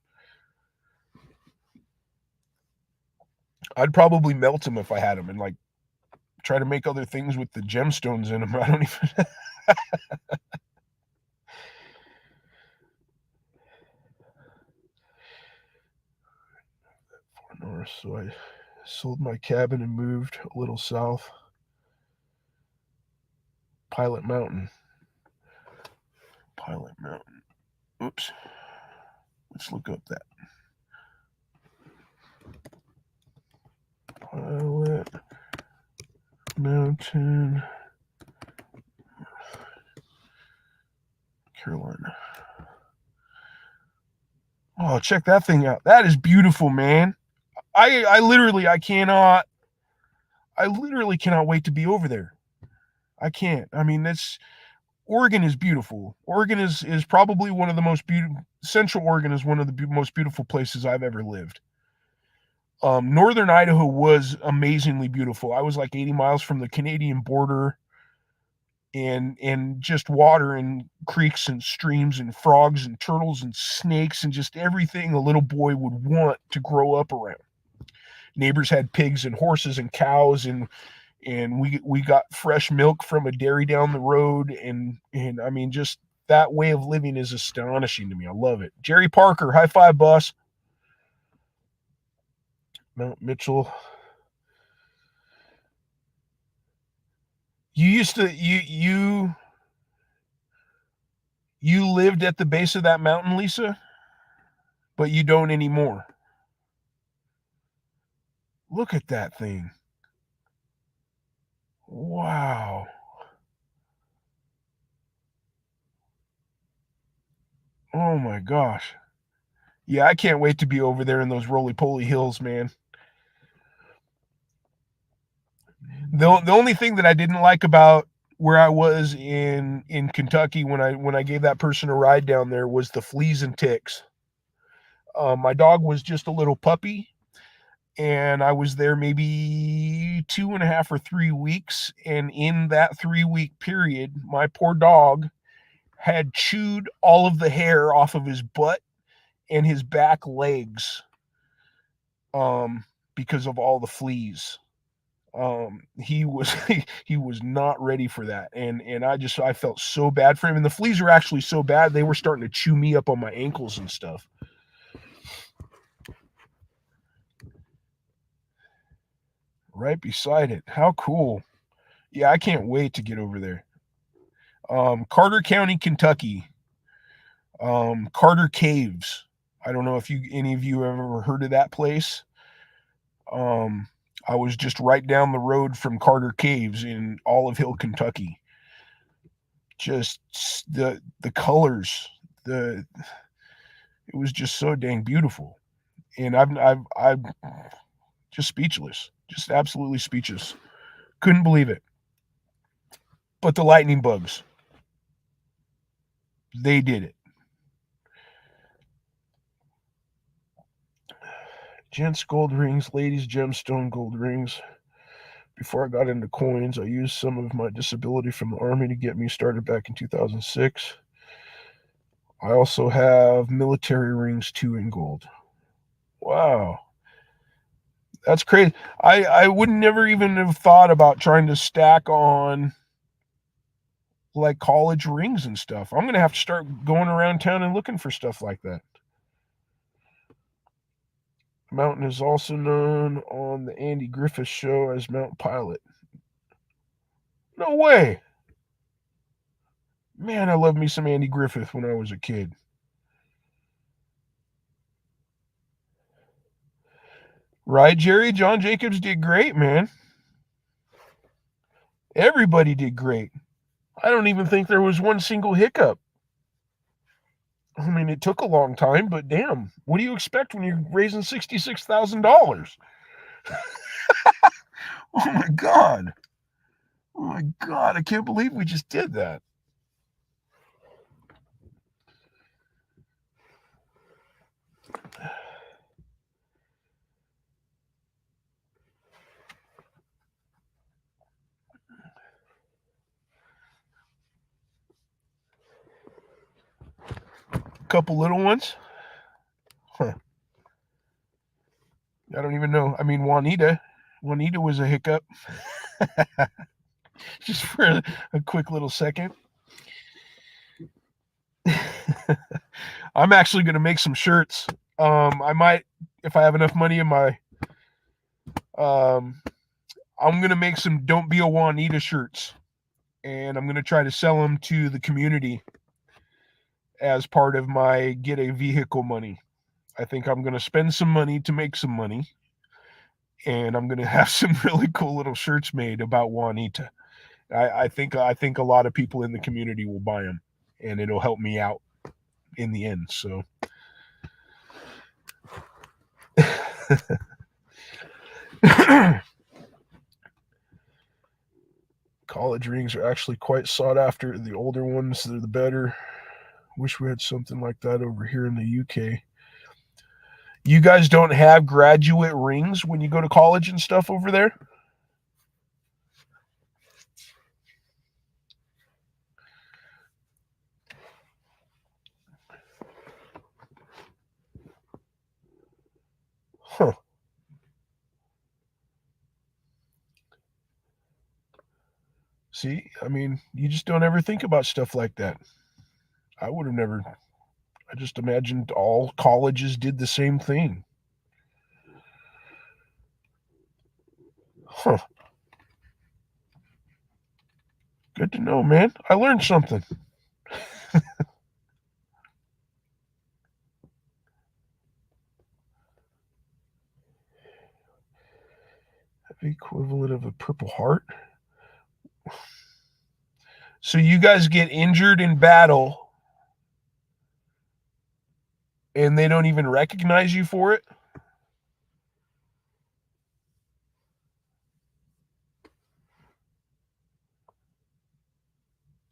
I'd probably melt them if I had them and like try to make other things with the gemstones in them. I don't even. North, so I sold my cabin and moved a little south. Pilot Mountain. Pilot Mountain. Oops. Let's look up that. Pilot Mountain, Carolina. Oh, check that thing out. That is beautiful, man. I literally cannot wait to be over there. I can't. I mean, Oregon is beautiful. Oregon is probably one of the most beautiful. Central Oregon is one of the most beautiful places I've ever lived. Northern Idaho was amazingly beautiful. I was like 80 miles from the Canadian border, and just water and creeks and streams and frogs and turtles and snakes and just everything a little boy would want to grow up around. Neighbors had pigs and horses and cows, and we got fresh milk from a dairy down the road, and I mean, just that way of living is astonishing to me. I love it. Jerry Parker, high five, boss. Mount Mitchell. You used to you lived at the base of that mountain, Lisa, but you don't anymore. Look at that thing. Wow. Oh my gosh. Yeah, I can't wait to be over there in those roly-poly hills, man. The only thing that I didn't like about where I was in Kentucky when I gave that person a ride down there was the fleas and ticks. My dog was just a little puppy, and I was there maybe 2.5 or 3 weeks, and in that 3-week period, my poor dog had chewed all of the hair off of his butt and his back legs, because of all the fleas. He was he was not ready for that, and I felt so bad for him. And the fleas were actually so bad they were starting to chew me up on my ankles and stuff. Right beside it. How cool. Yeah, I can't wait to get over there. Carter County, Kentucky. Carter Caves. I don't know if any of you have ever heard of that place. Um, I was just right down the road from Carter Caves in Olive Hill, Kentucky. Just the colors, the it was just so dang beautiful, and I'm just speechless, just absolutely speechless. Couldn't believe it. But the lightning bugs, they did it. Gents gold rings, ladies gemstone gold rings. Before I got into coins, I used some of my disability from the Army to get me started back in 2006. I also have military rings too in gold. Wow. That's crazy. I would never even have thought about trying to stack on like college rings and stuff. I'm going to have to start going around town and looking for stuff like that. The mountain is also known on the Andy Griffith show as Mount Pilot. No way. Man, I loved me some Andy Griffith when I was a kid. Right, Jerry? John Jacobs did great, man. Everybody did great. I don't even think there was one single hiccup. I mean, it took a long time, but damn, what do you expect when you're raising $66,000? Oh my God. Oh my God. I can't believe we just did that. Couple little ones. Huh. I don't even know. I mean, Juanita was a hiccup. Just for a quick little second. I'm actually going to make some shirts. I might, if I have enough money in my, I'm going to make some "Don't Be a Juanita" shirts, and I'm going to try to sell them to the community as part of my get a vehicle money. I think I'm going to spend some money to make some money, and I'm going to have some really cool little shirts made about Juanita. I think a lot of people in the community will buy them, and it'll help me out in the end. So. College rings are actually quite sought after. The older ones, they're the better. Wish we had something like that over here in the UK. You guys don't have graduate rings when you go to college and stuff over there? Huh. See, I mean, you just don't ever think about stuff like that. I would have never, I just imagined all colleges did the same thing. Huh. Good to know, man. I learned something. The equivalent of a Purple Heart. So you guys get injured in battle and they don't even recognize you for it?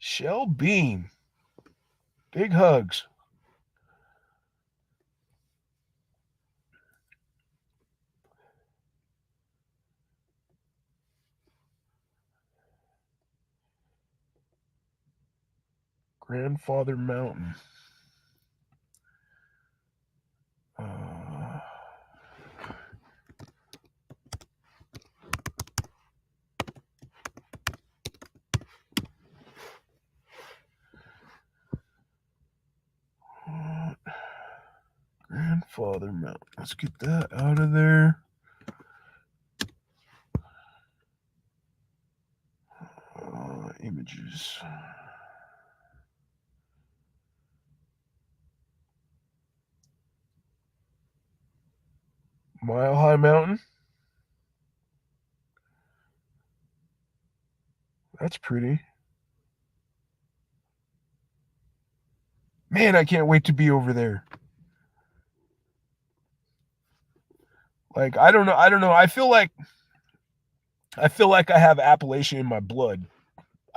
Shell Beam. Big hugs. Grandfather Mountain. Grandfather Mountain. Let's get that out of there. Images. Mile High Mountain. That's pretty. Man, I can't wait to be over there. Like, I don't know. I feel like I have Appalachian in my blood.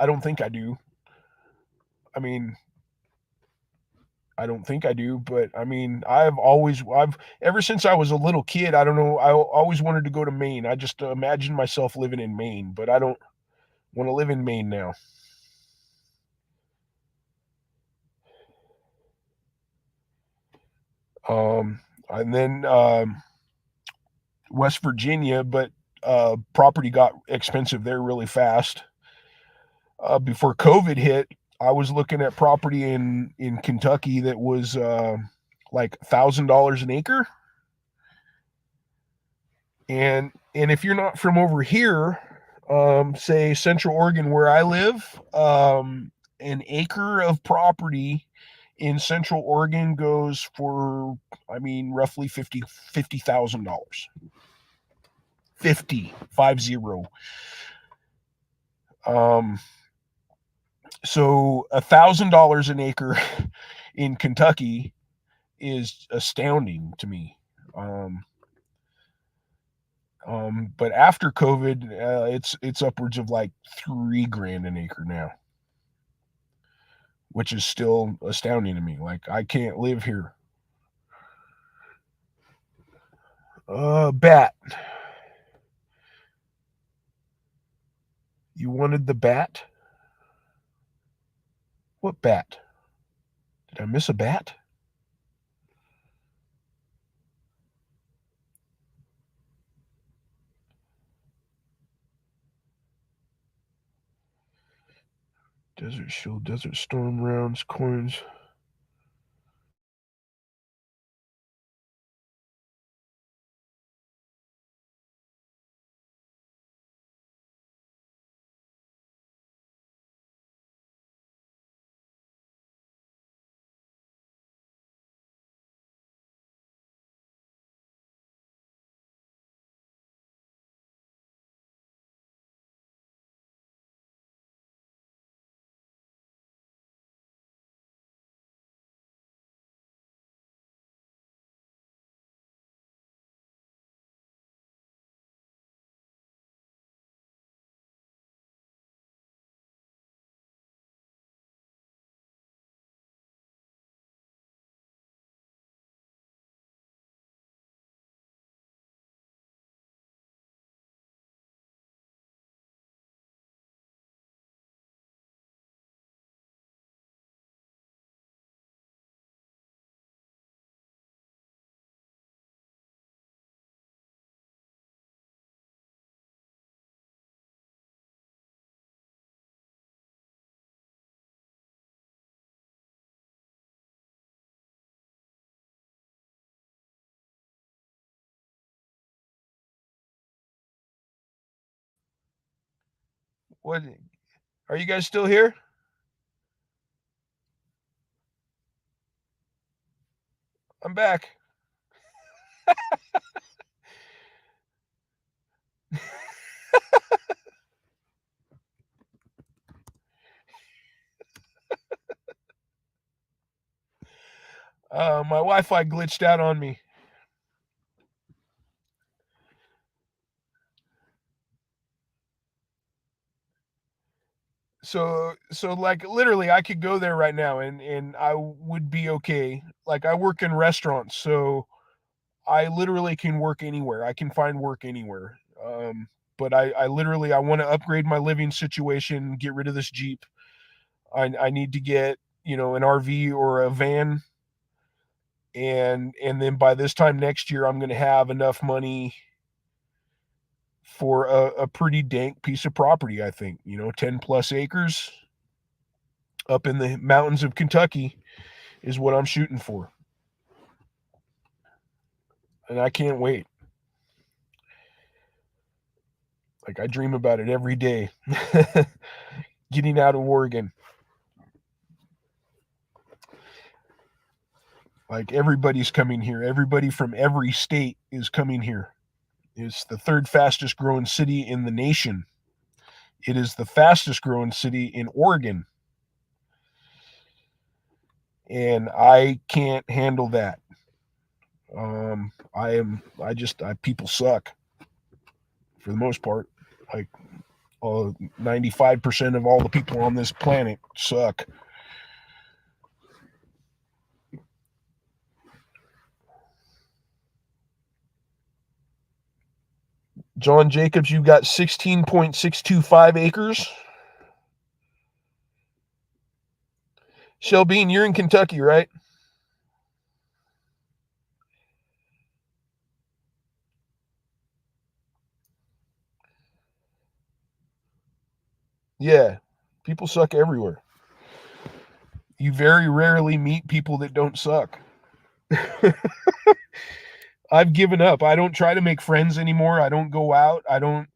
I don't think I do. I mean, I don't think I do, but I mean, I've ever since I was a little kid, I don't know, I always wanted to go to Maine. I just imagined myself living in Maine, but I don't want to live in Maine now. And then West Virginia, but property got expensive there really fast. Before COVID hit, I was looking at property in Kentucky that was like $1,000 an acre. And if you're not from over here, say Central Oregon where I live, an acre of property in Central Oregon goes for, I mean, roughly $50,000. 50. So $1,000 an acre in Kentucky is astounding to me. But after COVID, it's upwards of like $3,000 an acre now, which is still astounding to me. Like, I can't live here. Bat. You wanted the bat? What bat? Did I miss a bat? Desert Shield, Desert Storm rounds, coins. What? Are you guys still here? I'm back. My Wi-Fi glitched out on me. So like literally I could go there right now and I would be okay. Like I work in restaurants, so I literally can work anywhere. I can find work anywhere. But I literally I want to upgrade my living situation, get rid of this Jeep. I need to get, an RV or a van, and then by this time next year I'm going to have enough money for a pretty dank piece of property, I think. 10 plus acres up in the mountains of Kentucky is what I'm shooting for. And I can't wait. Like I dream about it every day. Getting out of Oregon. Like everybody's coming here. Everybody from every state is coming here. It's the third fastest growing city in the nation. It is the fastest growing city in Oregon. And I can't handle that. People suck for the most part. Like 95% of all the people on this planet suck. John Jacobs, you've got 16.625 acres. Shelby, you're in Kentucky, right? Yeah. People suck everywhere. You very rarely meet people that don't suck. I've given up. I don't try to make friends anymore. I don't go out. I don't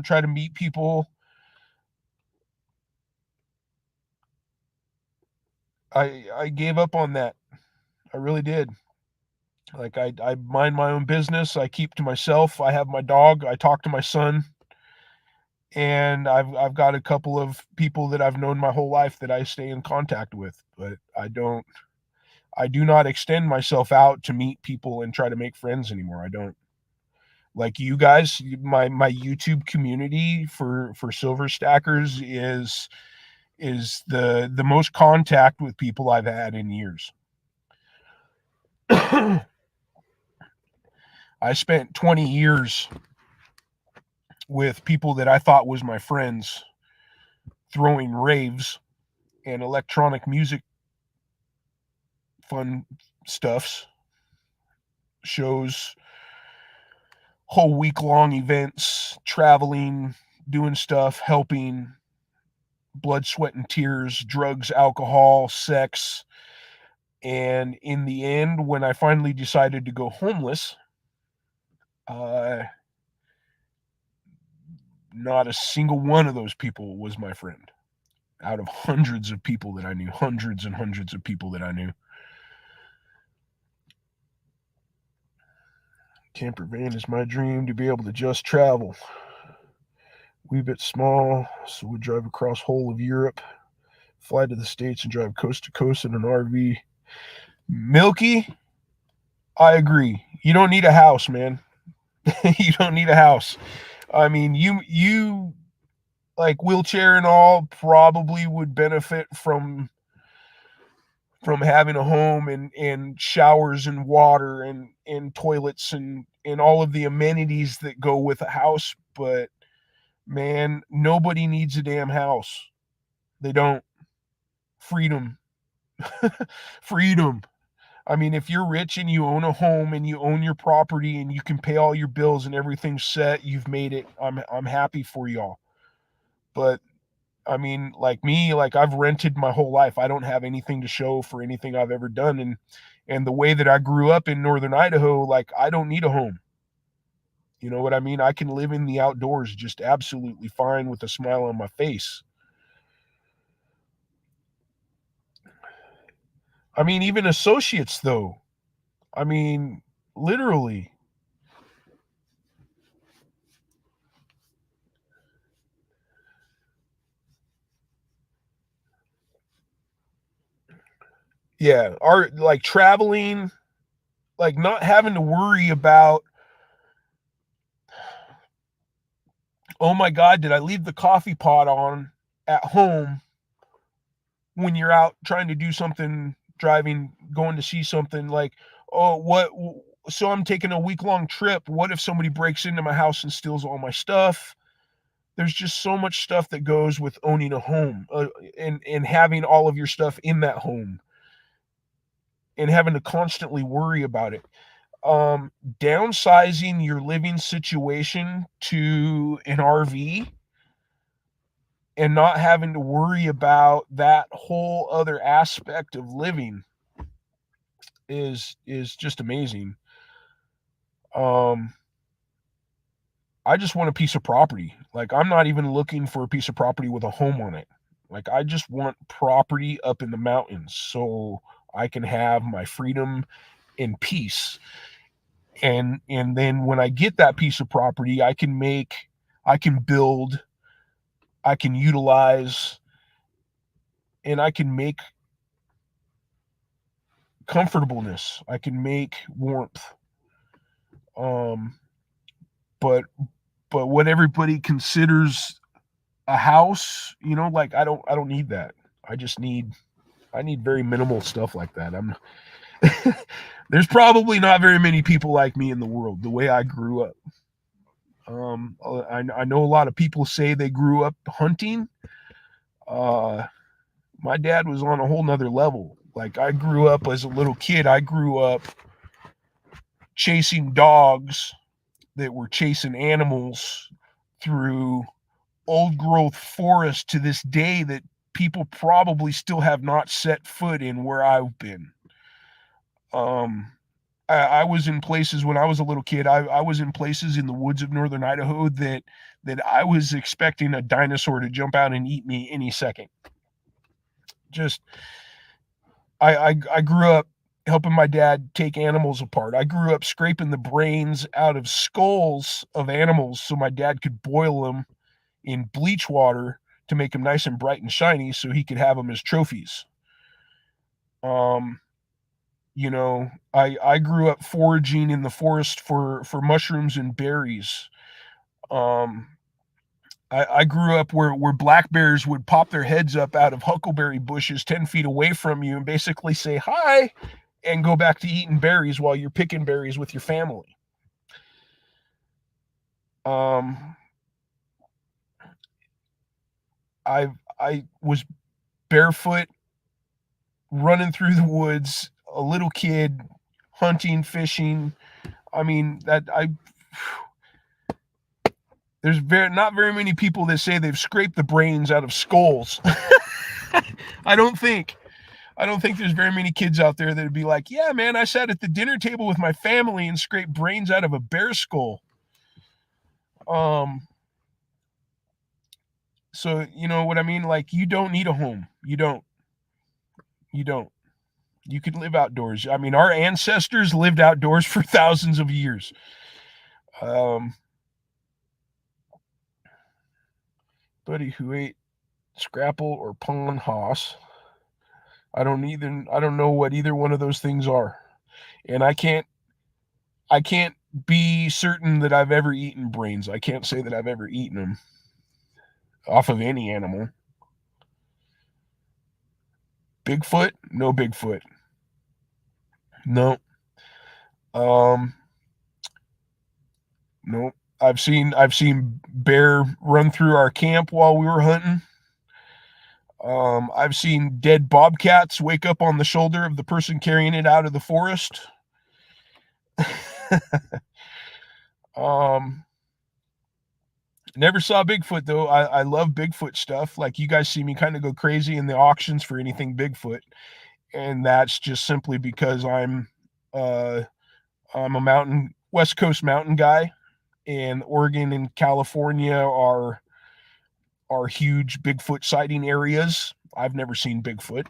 try to meet people. I gave up on that. I really did. Like I mind my own business. I keep to myself. I have my dog. I talk to my son. And I've got a couple of people that I've known my whole life that I stay in contact with, but I do not extend myself out to meet people and try to make friends anymore. I don't. Like you guys, my YouTube community for silver stackers is the most contact with people I've had in years. I spent 20 years with people that I thought was my friends throwing raves and electronic music fun stuffs, shows, whole week long events, traveling, doing stuff, helping, blood, sweat, and tears, drugs, alcohol, sex. And in the end, when I finally decided to go homeless, uh, not a single one of those people was my friend. Out of hundreds of people that I knew, hundreds and hundreds of people that I knew. Camper van is my dream, to be able to just travel. Wee bit small, so we drive across whole of Europe, fly to the States and drive coast to coast in an RV. Milky, I agree. You don't need a house, man. You don't need a house. I mean, you like wheelchair and all probably would benefit from having a home and showers and water and toilets and all of the amenities that go with a house. But man, nobody needs a damn house. They don't. Freedom. Freedom. I mean, if you're rich and you own a home and you own your property and you can pay all your bills and everything's set, you've made it. I'm happy for y'all. But I mean, like me, like I've rented my whole life. I don't have anything to show for anything I've ever done. And the way that I grew up in northern Idaho, like I don't need a home. You know what I mean? I can live in the outdoors just absolutely fine with a smile on my face. I mean, even associates though. I mean, literally. Yeah, our like traveling, like not having to worry about, oh my God, did I leave the coffee pot on at home when you're out trying to do something, driving, going to see something like, oh, what? So I'm taking a week-long trip. What if somebody breaks into my house and steals all my stuff? There's just so much stuff that goes with owning a home, and having all of your stuff in that home and having to constantly worry about it. Um, Downsizing your living situation to an RV and not having to worry about that whole other aspect of living is just amazing. Um, I just want a piece of property. Like I'm not even looking for a piece of property with a home on it. Like I just want property up in the mountains so I can have my freedom and peace. And then when I get that piece of property, I can build, I can utilize, and I can make comfortableness. I can make warmth. Um, but what everybody considers a house, like I don't need that. I need very minimal stuff like that. I'm There's probably not very many people like me in the world, the way I grew up. I know a lot of people say they grew up hunting. Uh, my dad was on a whole nother level. Like I grew up as a little kid, I grew up chasing dogs that were chasing animals through old growth forest to this day that people probably still have not set foot in where I've been. Um, I was in places when I was a little kid. I was in places in the woods of northern Idaho that I was expecting a dinosaur to jump out and eat me any second. Just I grew up helping my dad take animals apart. I grew up scraping the brains out of skulls of animals so my dad could boil them in bleach water to make them nice and bright and shiny so he could have them as trophies. Um, I grew up foraging in the forest for mushrooms and berries. Um, I grew up where black bears would pop their heads up out of huckleberry bushes 10 feet away from you and basically say hi and go back to eating berries while you're picking berries with your family. Um, I was barefoot running through the woods, a little kid, hunting, fishing. I mean, that I There's not very many people that say they've scraped the brains out of skulls. I don't think. I don't think there's very many kids out there that'd be like, yeah, man, I sat at the dinner table with my family and scraped brains out of a bear skull. So you know what I mean? Like, you don't need a home. You don't. You don't. You can live outdoors. I mean, our ancestors lived outdoors for thousands of years. Buddy who ate scrapple or pon hoss. I don't know what either one of those things are. And I can't be certain that I've ever eaten brains. I can't say that I've ever eaten them off of any animal. Bigfoot? No Bigfoot. No. Um no. I've seen bear run through our camp while we were hunting. I've seen dead bobcats wake up on the shoulder of the person carrying it out of the forest. um Never saw Bigfoot though. I love Bigfoot stuff. Like, you guys see me kind of go crazy in the auctions for anything Bigfoot, and that's just simply because I'm a West Coast mountain guy, and Oregon and California are huge Bigfoot sighting areas. I've never seen Bigfoot,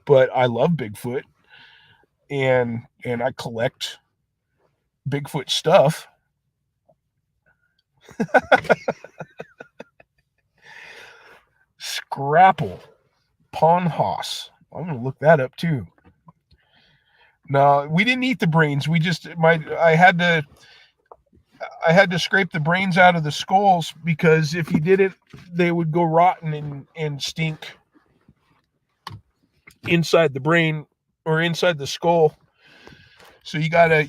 but I love Bigfoot, and I collect Bigfoot stuff. Scrapple, pon hoss. I'm gonna look that up too. No, we didn't eat the brains. We just I had to scrape the brains out of the skulls, because if you didn't, they would go rotten and stink inside the brain or inside the skull. So you gotta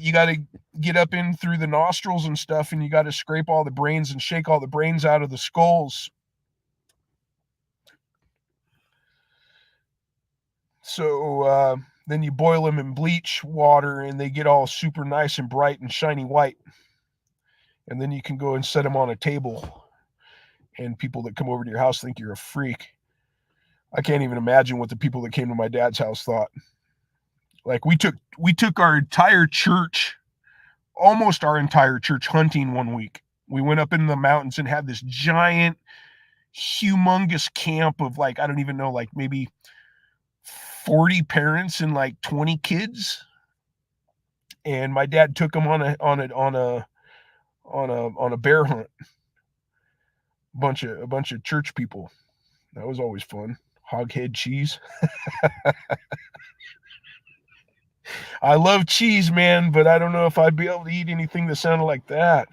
get up in through the nostrils and stuff, and you gotta scrape all the brains and shake all the brains out of the skulls. So then you boil them in bleach water, and they get all super nice and bright and shiny white. And then you can go and set them on a table, and people that come over to your house think you're a freak. I can't even imagine what the people that came to my dad's house thought. Like, we took our entire church, almost our entire church, hunting one week. We went up in the mountains and had this giant, humongous camp of, like, I don't even know, like maybe 40 parents and like 20 kids. And my dad took them on a bear hunt. A bunch of church people. That was always fun. Hoghead cheese. I love cheese, man, but I don't know if I'd be able to eat anything that sounded like that.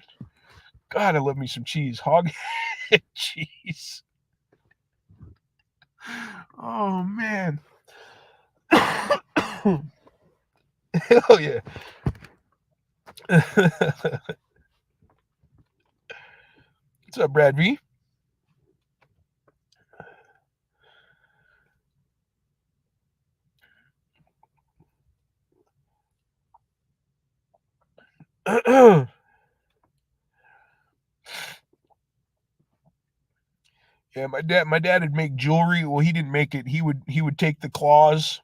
God, I love me some cheese. Hoghead cheese. Oh, man. Hell yeah. What's up, Brad V? Yeah, my dad would make jewelry. Well, he didn't make it. He would take the claws,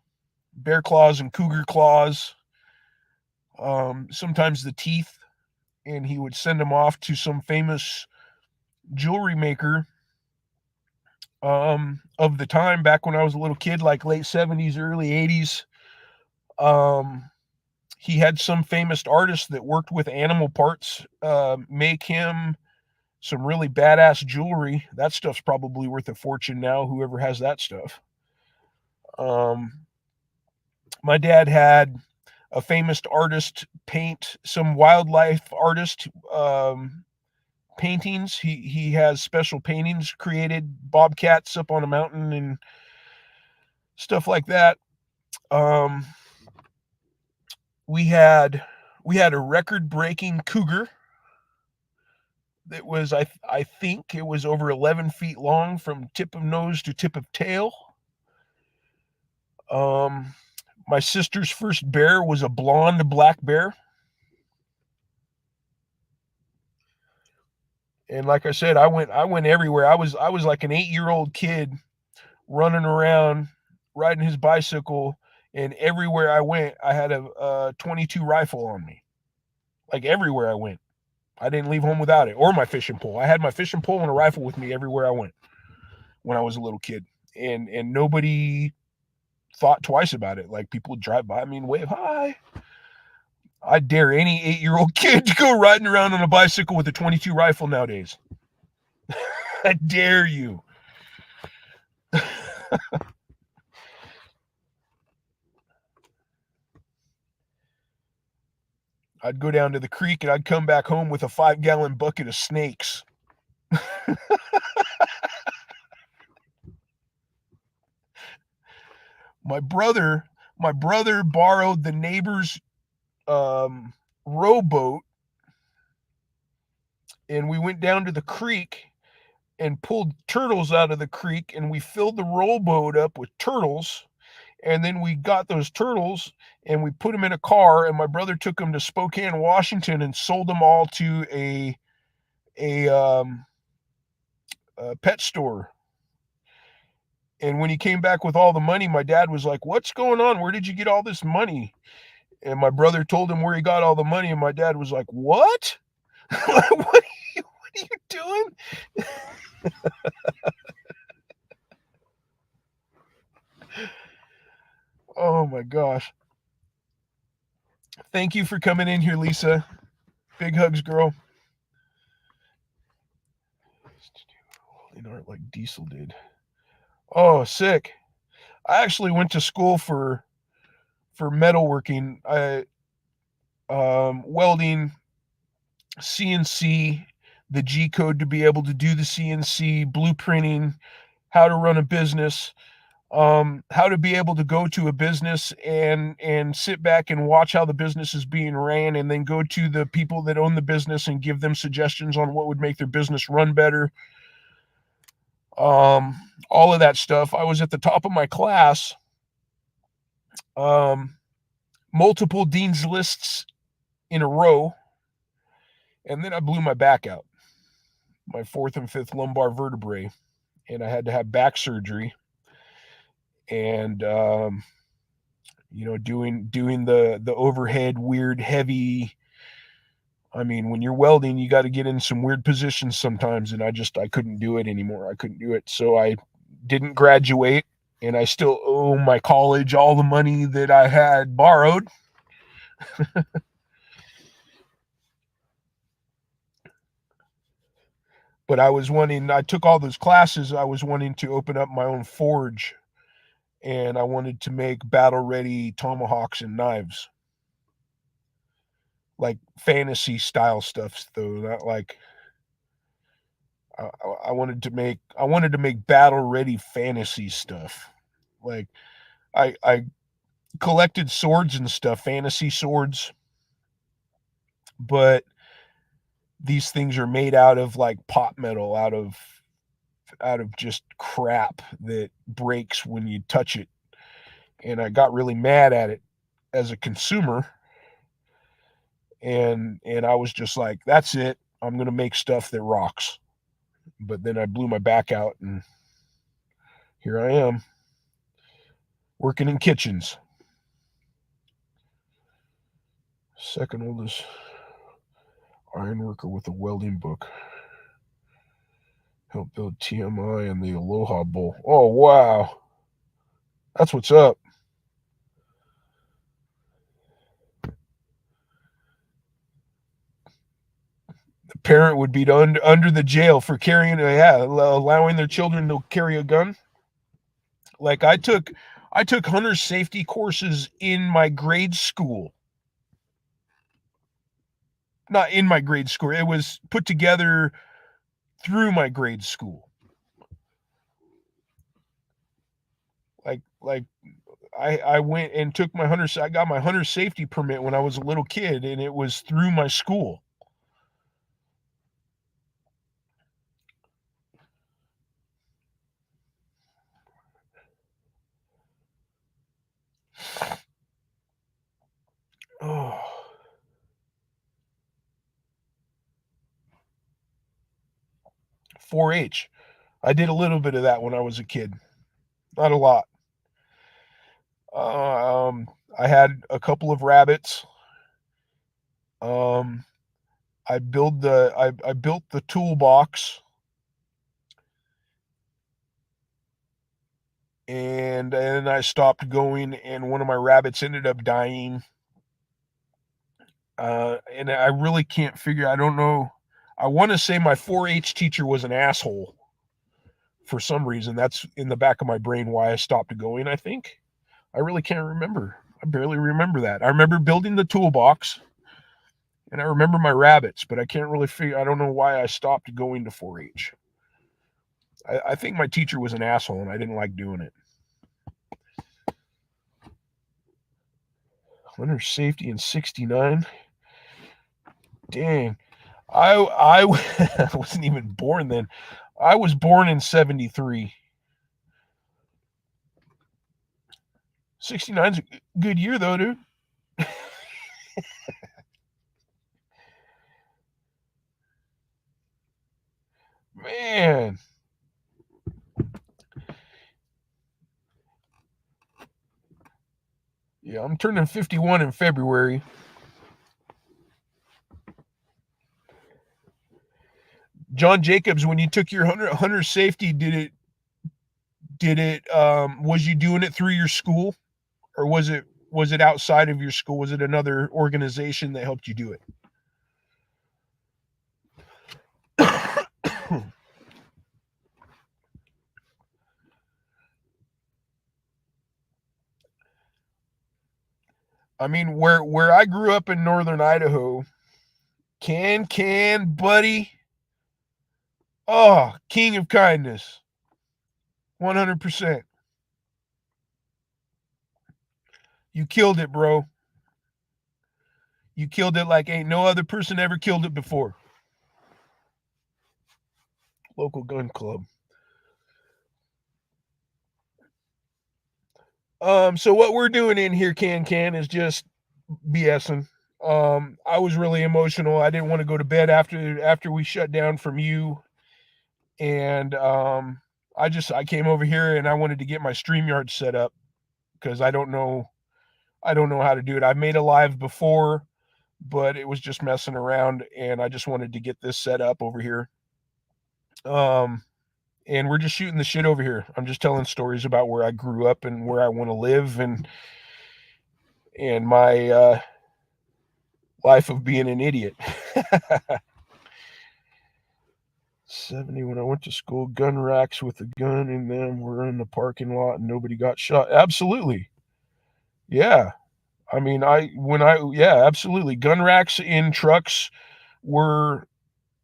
bear claws and cougar claws, sometimes the teeth, and he would send them off to some famous jewelry maker of the time, back when I was a little kid, like late 70s, early 80s. He had some famous artists that worked with animal parts make him some really badass jewelry. That stuff's probably worth a fortune now, whoever has that stuff. My dad had a famous artist paint some wildlife artist paintings. He has special paintings created, bobcats up on a mountain and stuff like that. Um, we had a record breaking cougar that was, I think it was over 11 feet long from tip of nose to tip of tail. My sister's first bear was a blonde black bear. And like I said, I went everywhere. I was like an 8-year-old kid running around riding his bicycle, and everywhere I went, I had a 22 rifle on me. Like everywhere I went. I didn't leave home without it, or my fishing pole. I had my fishing pole and a rifle with me everywhere I went when I was a little kid. And nobody thought twice about it. Like people would drive by me and wave hi. I dare any 8-year-old kid to go riding around on a bicycle with a 22 rifle nowadays. I dare you. I'd go down to the creek and I'd come back home with a 5-gallon bucket of snakes. My brother, my brother borrowed the neighbor's rowboat, and we went down to the creek and pulled turtles out of the creek, and we filled the rowboat up with turtles. And then we got those turtles and we put them in a car, and my brother took them to Spokane, Washington, and sold them all to a a pet store. And when he came back with all the money, my dad was like, "What's going on? Where did you get all this money?" And my brother told him where he got all the money, and my dad was like, "What? What are you doing?" Oh my gosh. Thank you for coming in here, Lisa. Big hugs, girl. In art like Diesel did. Oh, sick. I actually went to school for metalworking. I welding, CNC, the G code to be able to do the CNC, blueprinting, how to run a business, how to be able to go to a business and sit back and watch how the business is being ran, and then go to the people that own the business and give them suggestions on what would make their business run better. All of that stuff. I was at the top of my class. Um, Multiple dean's lists in a row, and then I blew my back out, my fourth and fifth lumbar vertebrae, and I had to have back surgery. And doing the overhead weird heavy. I mean, when you're welding, you got to get in some weird positions sometimes, and I couldn't do it anymore. I couldn't do it, so I didn't graduate, and I still owe my college all the money that I had borrowed. But I took all those classes. I was wanting to open up my own forge, and I wanted to make battle ready tomahawks and knives, like fantasy style stuff, though, not like I wanted to make battle ready fantasy stuff. Like I collected swords and stuff, fantasy swords, but these things are made out of like pot metal, out of just crap that breaks when you touch it. And I got really mad at it as a consumer, and I was just like, that's it. I'm going to make stuff that rocks. But then I blew my back out, and here I am working in kitchens. Second oldest ironworker with a welding book. Helped build TMI and the Aloha Bowl. Oh, wow. That's what's up. The parent would be under the jail for allowing their children to carry a gun. Like I took hunter safety courses in my grade school. Not in my grade school. It was put together through my grade school. Like I went and took I got my hunter safety permit when I was a little kid, and it was through my school. Oh. 4-H. I did a little bit of that when I was a kid, not a lot. I had a couple of rabbits. Um, I built the toolbox, and then I stopped going, and one of my rabbits ended up dying. And I really can't figure. I don't know. I want to say my 4-H teacher was an asshole for some reason. That's in the back of my brain why I stopped going. I think I really can't remember. I barely remember that. I remember building the toolbox, and I remember my rabbits, but I can't really figure. I don't know why I stopped going to 4-H. I think my teacher was an asshole, and I didn't like doing it. Hunter safety in '69. Dang, I wasn't even born then. I was born in '73. 69's a good year though, dude. Man. Yeah, I'm turning 51 in February. John Jacobs, when you took your hunter safety, did it was you doing it through your school, or was it outside of your school? Was it another organization that helped you do it? I mean, where I grew up in northern Idaho, can buddy. Oh, king of kindness. 100%. You killed it, bro. You killed it like ain't no other person ever killed it before. Local gun club. So what we're doing in here, can is just BSing. I was really emotional. I didn't want to go to bed after we shut down from you, and I came over here and I wanted to get my StreamYard set up because I don't know how to do it. I've made a live before, but it was just messing around, and I just wanted to get this set up over here. And we're just shooting the shit over here. I'm just telling stories about where I grew up and where I want to live, and my life of being an idiot. 70, when I went to school, gun racks with a gun in them were in the parking lot and nobody got shot. Absolutely. Yeah. I mean, yeah, absolutely. Gun racks in trucks were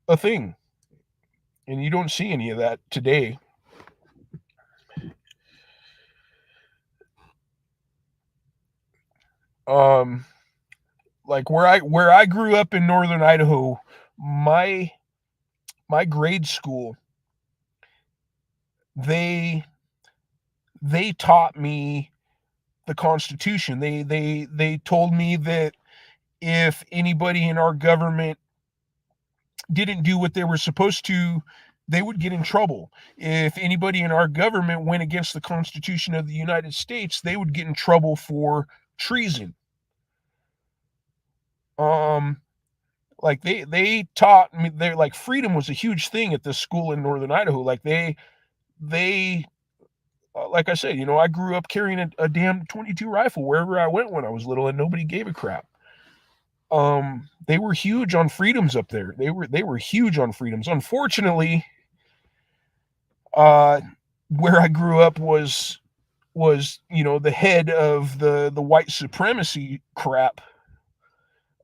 a thing, and you don't see any of that today. Like where I grew up in northern Idaho, my grade school, they taught me the Constitution. They told me that if anybody in our government didn't do what they were supposed to, they would get in trouble. If anybody in our government went against the Constitution of the United States, they would get in trouble for treason. Like they taught me, they're like, freedom was a huge thing at this school in northern Idaho. Like they like I said, I grew up carrying a damn 22 rifle wherever I went when I was little, and nobody gave a crap. They were huge on freedoms up there. They were huge on freedoms. Unfortunately, where I grew up was the head of the white supremacy crap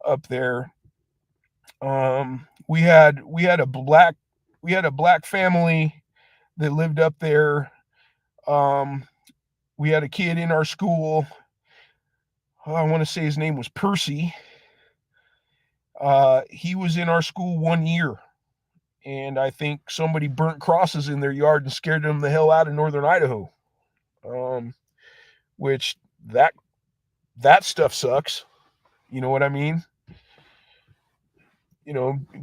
up there. We had a black family that lived up there. We had a kid in our school. I want to say his name was Percy. He was in our school 1 year, and I think somebody burnt crosses in their yard and scared them the hell out of northern Idaho. Which that stuff sucks. You know what I mean?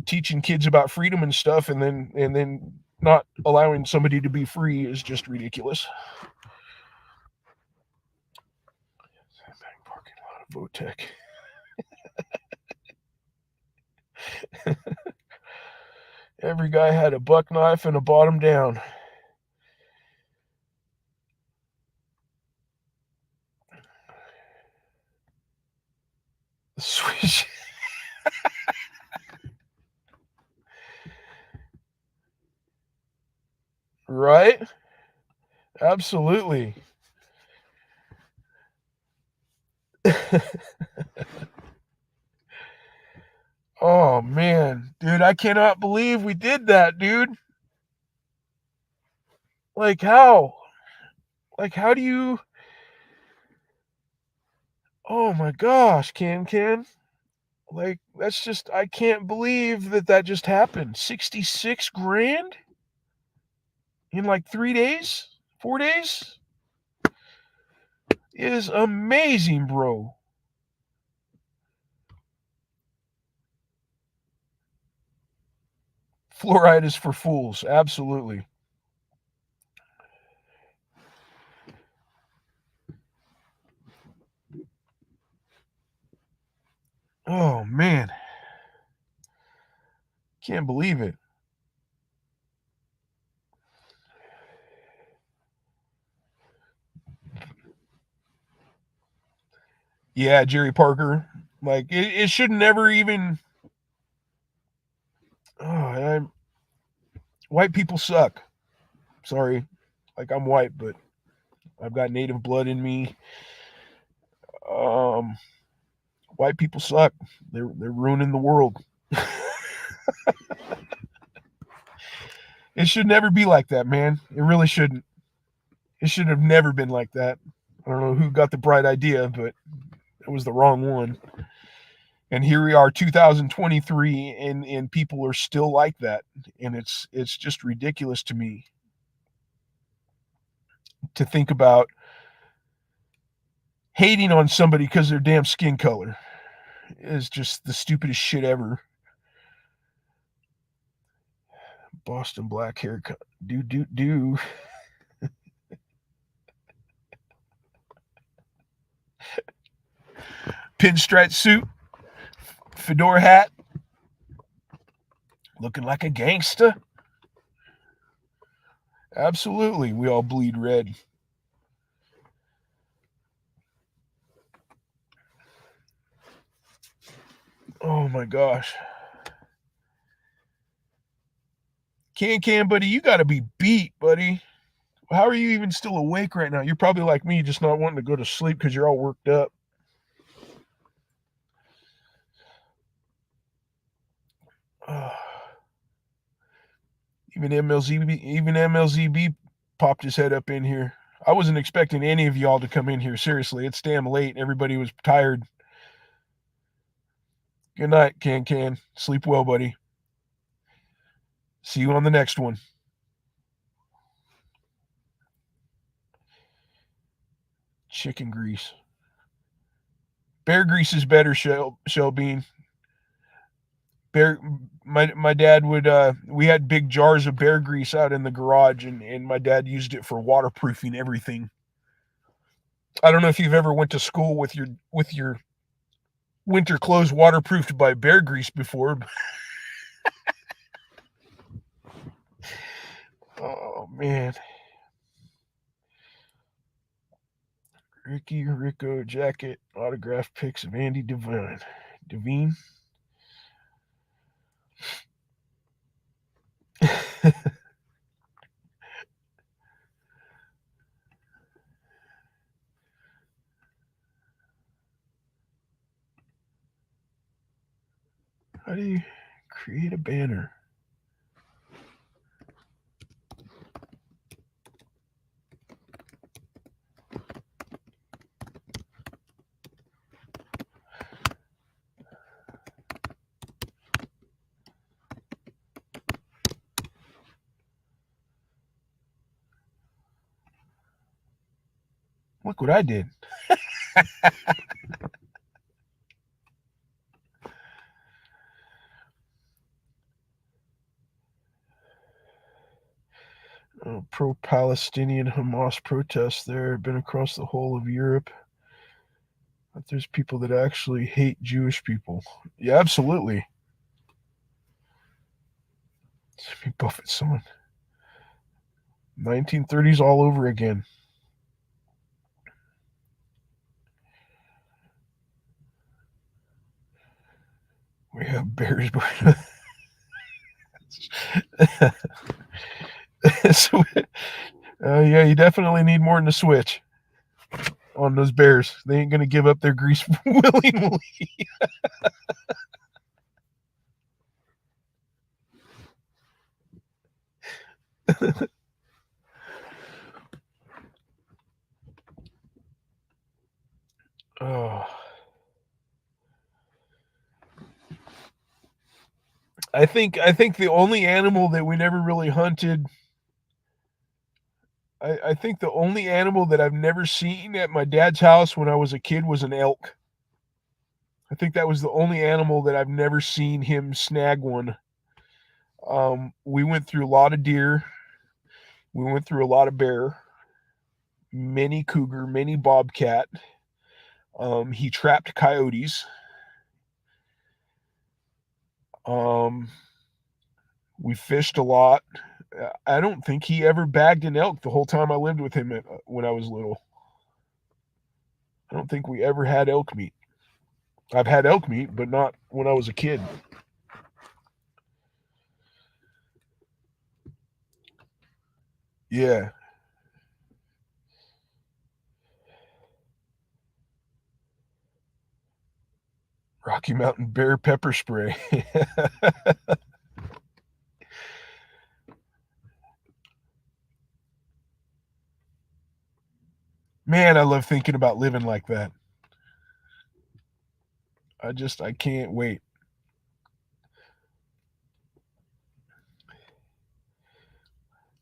Teaching kids about freedom and stuff, and then not allowing somebody to be free is just ridiculous. Parking lot of Votech. Every guy had a buck knife and a bottom down. Switch. Right? Absolutely. Oh man, dude, I cannot believe we did that, dude. Like how? Like how do you? Oh my gosh, Can. Like that's just I can't believe that just happened. 66 grand in like 3 days? 4 days? It is amazing, bro. Fluoride is for fools, absolutely. Oh man, can't believe it. Yeah, Jerry Parker. Like it should never even. Oh, white people suck. Sorry, like I'm white, but I've got native blood in me. Um, white people suck. They're ruining the world. It should never be like that, man. It really shouldn't. It should have never been like that. I don't know who got the bright idea, but it was the wrong one. And here we are, 2023, and people are still like that, and it's just ridiculous to me to think about hating on somebody because their damn skin color is just the stupidest shit ever. Boston black haircut, do. Pinstripe suit, fedora hat, looking like a gangster. Absolutely, we all bleed red. Oh my gosh. Buddy, you got to be beat, buddy. How are you even still awake right now? You're probably like me, just not wanting to go to sleep because you're all worked up. Even MLZB popped his head up in here. I wasn't expecting any of y'all to come in here. Seriously, it's damn late. Everybody was tired. Good night, Can. Sleep well, buddy. See you on the next one. Chicken grease. Bear grease is better, Shell Bean. Bear my dad would we had big jars of bear grease out in the garage, and my dad used it for waterproofing everything. I don't know if you've ever went to school with your winter clothes waterproofed by bear grease before. Oh man. Ricky Rico jacket, autograph pics of Andy Devine. How do you create a banner? Look what I did. Pro-Palestinian Hamas protests there have been across the whole of Europe. But there's people that actually hate Jewish people. Yeah, absolutely. Let me buff it, someone. 1930s all over again. We have bears. So, yeah, you definitely need more than a switch on those bears. They ain't going to give up their grease willingly. Oh. I think the only animal that we never really hunted, I think the only animal that I've never seen at my dad's house when I was a kid was an elk. I think that was the only animal that I've never seen him snag one. We went through a lot of deer. We went through a lot of bear, many cougar, many bobcat. He trapped coyotes. We fished a lot. I don't think he ever bagged an elk the whole time I lived with him when I was little. I don't think we ever had elk meat. I've had elk meat, but not when I was a kid. Yeah. Rocky Mountain bear pepper spray. Man, I love thinking about living like that. I can't wait.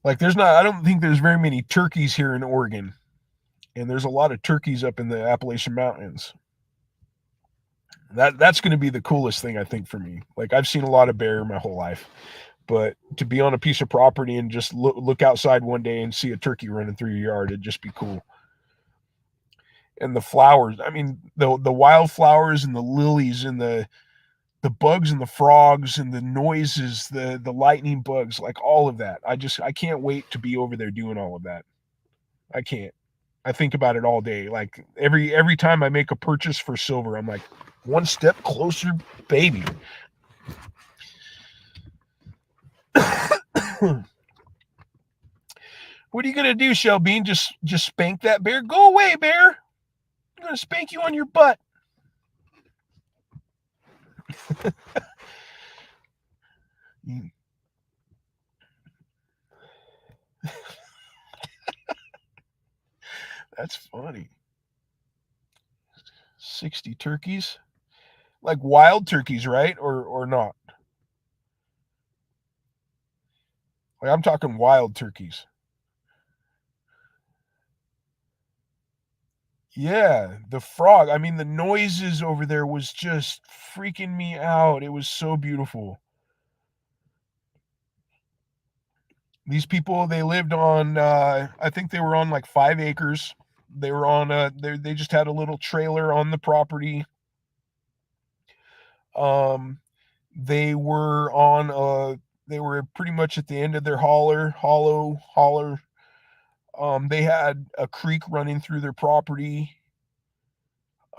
Like I don't think there's very many turkeys here in Oregon. And there's a lot of turkeys up in the Appalachian Mountains. That's going to be the coolest thing, I think, for me. Like, I've seen a lot of bear my whole life, but to be on a piece of property and just look outside one day and see a turkey running through your yard, it'd just be cool. And the flowers, I mean, the wildflowers and the lilies and the bugs and the frogs and the noises, the lightning bugs, like all of that. I can't wait to be over there doing all of that. I can't. I think about it all day. Like every time I make a purchase for silver, I'm like, one step closer, baby. What are you gonna do, Shelbean? Just spank that bear? Go away, bear. I'm gonna spank you on your butt. That's funny. 60 turkeys? Like wild turkeys, right? Or not? Like, I'm talking wild turkeys. Yeah, the frog. I mean, the noises over there was just freaking me out. It was so beautiful. These people, they lived on, I think they were on like 5 acres. They were on they just had a little trailer on the property. Um, they were on they were pretty much at the end of their holler. They had a creek running through their property.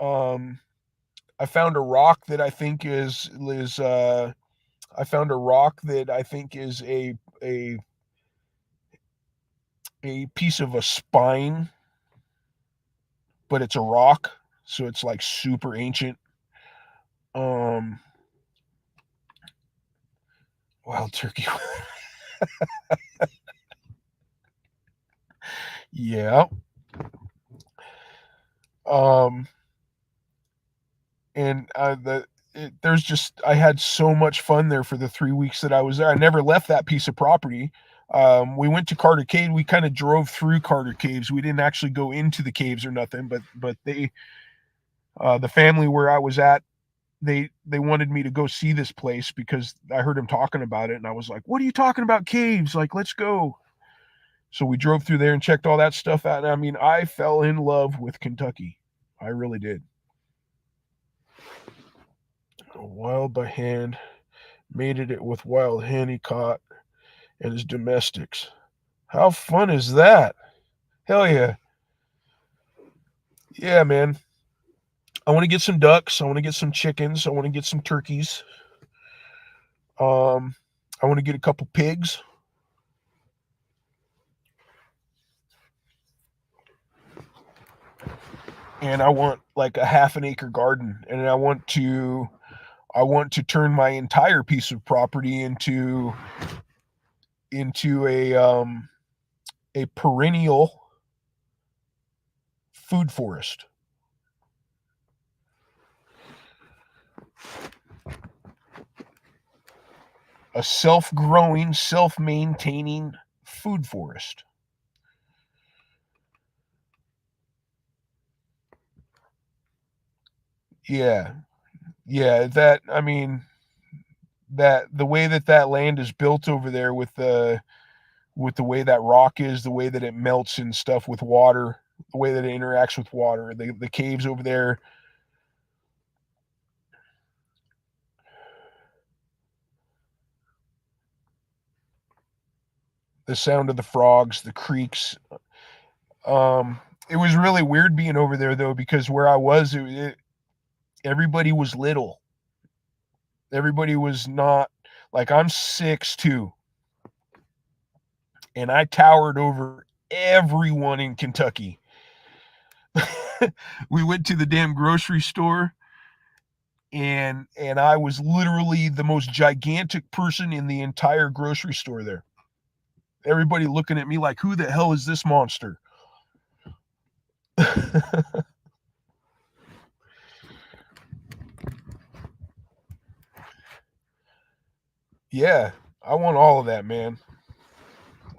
Um, I found a rock that I think is I found a rock that I think is a piece of a spine, but it's a rock, so it's like super ancient. Um, Wild turkey. Yeah. Um, and there's just I had so much fun there for the 3 weeks that I was there. I never left that piece of property. We went to Carter Cave. We kind of drove through Carter Caves. We didn't actually go into the caves or nothing, but the family where I was at, they wanted me to go see this place because I heard him talking about it, and I was like, "What are you talking about caves? Like, let's go." So we drove through there and checked all that stuff out. And I mean, I fell in love with Kentucky. I really did. Wild by hand, mated it with wild hen he caught and his domestics. How fun is that? Hell yeah. Yeah, man. I want to get some ducks. I want to get some chickens. I want to get some turkeys. Um, I want to get a couple pigs. And I want like a half an acre garden. And I want to turn my entire piece of property into a perennial food forest. A self-growing, self-maintaining food forest. Yeah. Yeah, that I mean that the way that that land is built over there with the way that rock is, the way that it melts and stuff with water, the way that it interacts with water, the caves over there. The sound of the frogs, the creeks. It was really weird being over there though because where I was, everybody was little. Everybody was not like I'm 6'2", and I towered over everyone in Kentucky. We went to the damn grocery store and I was literally the most gigantic person in the entire grocery store there. Everybody looking at me like, who the hell is this monster? Yeah, I want all of that, man.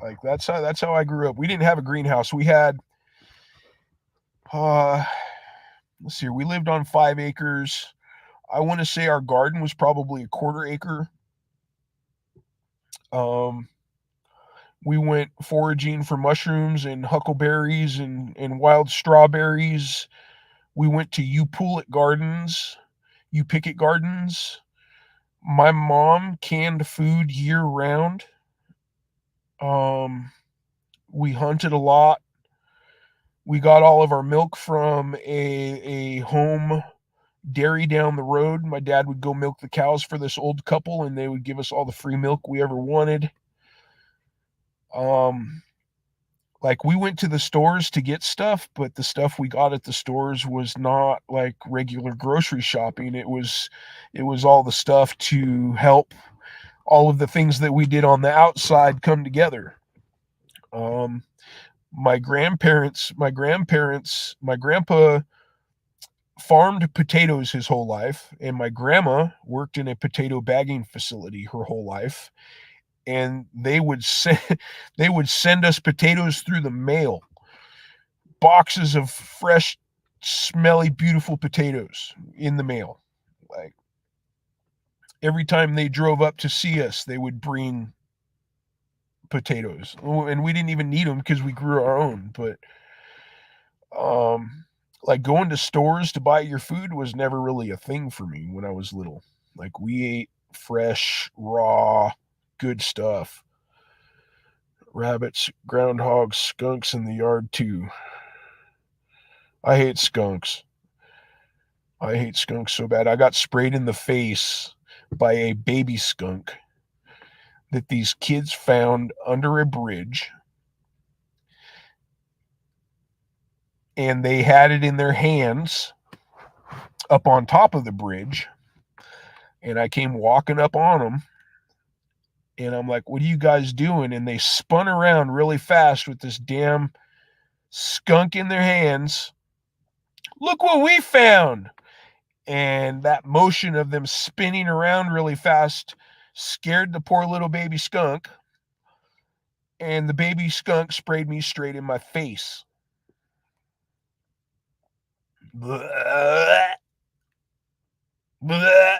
Like that's how I grew up. We didn't have a greenhouse. We had uh let's see, we lived on 5 acres. I want to say our garden was probably a quarter acre. Um we went foraging for mushrooms and huckleberries and wild strawberries. We went to You Pull-It Gardens, You Pick It Gardens. My mom canned food year round. Um, we hunted a lot. We got all of our milk from a home dairy down the road. My dad would go milk the cows for this old couple, and they would give us all the free milk we ever wanted. Um, like we went to the stores to get stuff, but the stuff we got at the stores was not like regular grocery shopping. It was all the stuff to help all of the things that we did on the outside come together. Um, my grandpa farmed potatoes his whole life, and my grandma worked in a potato bagging facility her whole life. And they would send us potatoes through the mail, boxes of fresh, smelly, beautiful potatoes in the mail. Like every time they drove up to see us, they would bring potatoes, and we didn't even need them because we grew our own. But um, like going to stores to buy your food was never really a thing for me when I was little. Like we ate fresh, raw, good stuff. Rabbits, groundhogs, skunks in the yard too. I hate skunks. I hate skunks so bad. I got sprayed in the face by a baby skunk that these kids found under a bridge, and they had it in their hands up on top of the bridge. And I came walking up on them, and I'm like, "What are you guys doing?" And they spun around really fast with this damn skunk in their hands. Look what we found. And that motion of them spinning around really fast scared the poor little baby skunk. And the baby skunk sprayed me straight in my face. Blah, blah.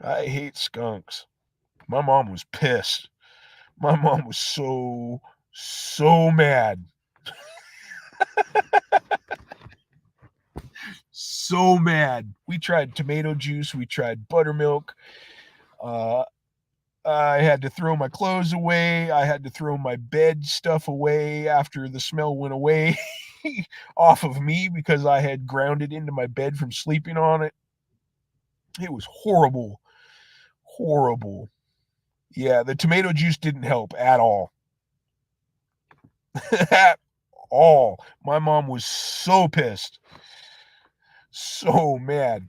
I hate skunks. My mom was pissed. My mom was so mad. So mad. We tried tomato juice, we tried buttermilk. Uh, I had to throw my clothes away. I had to throw my bed stuff away after the smell went away off of me because I had ground it into my bed from sleeping on it. It was horrible. Horrible. Yeah, the tomato juice didn't help at all. At all. My mom was so pissed. So mad.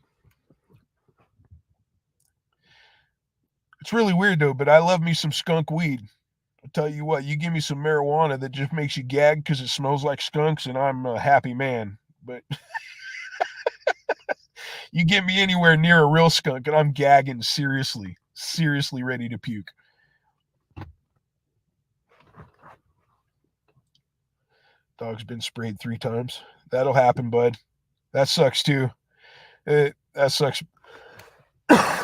It's really weird though, but I love me some skunk weed. I'll tell you what, you give me some marijuana that just makes you gag because it smells like skunks, and I'm a happy man. But you get me anywhere near a real skunk, and I'm gagging seriously, seriously ready to puke. Dog's been sprayed 3 times. That'll happen, bud. That sucks too. That sucks,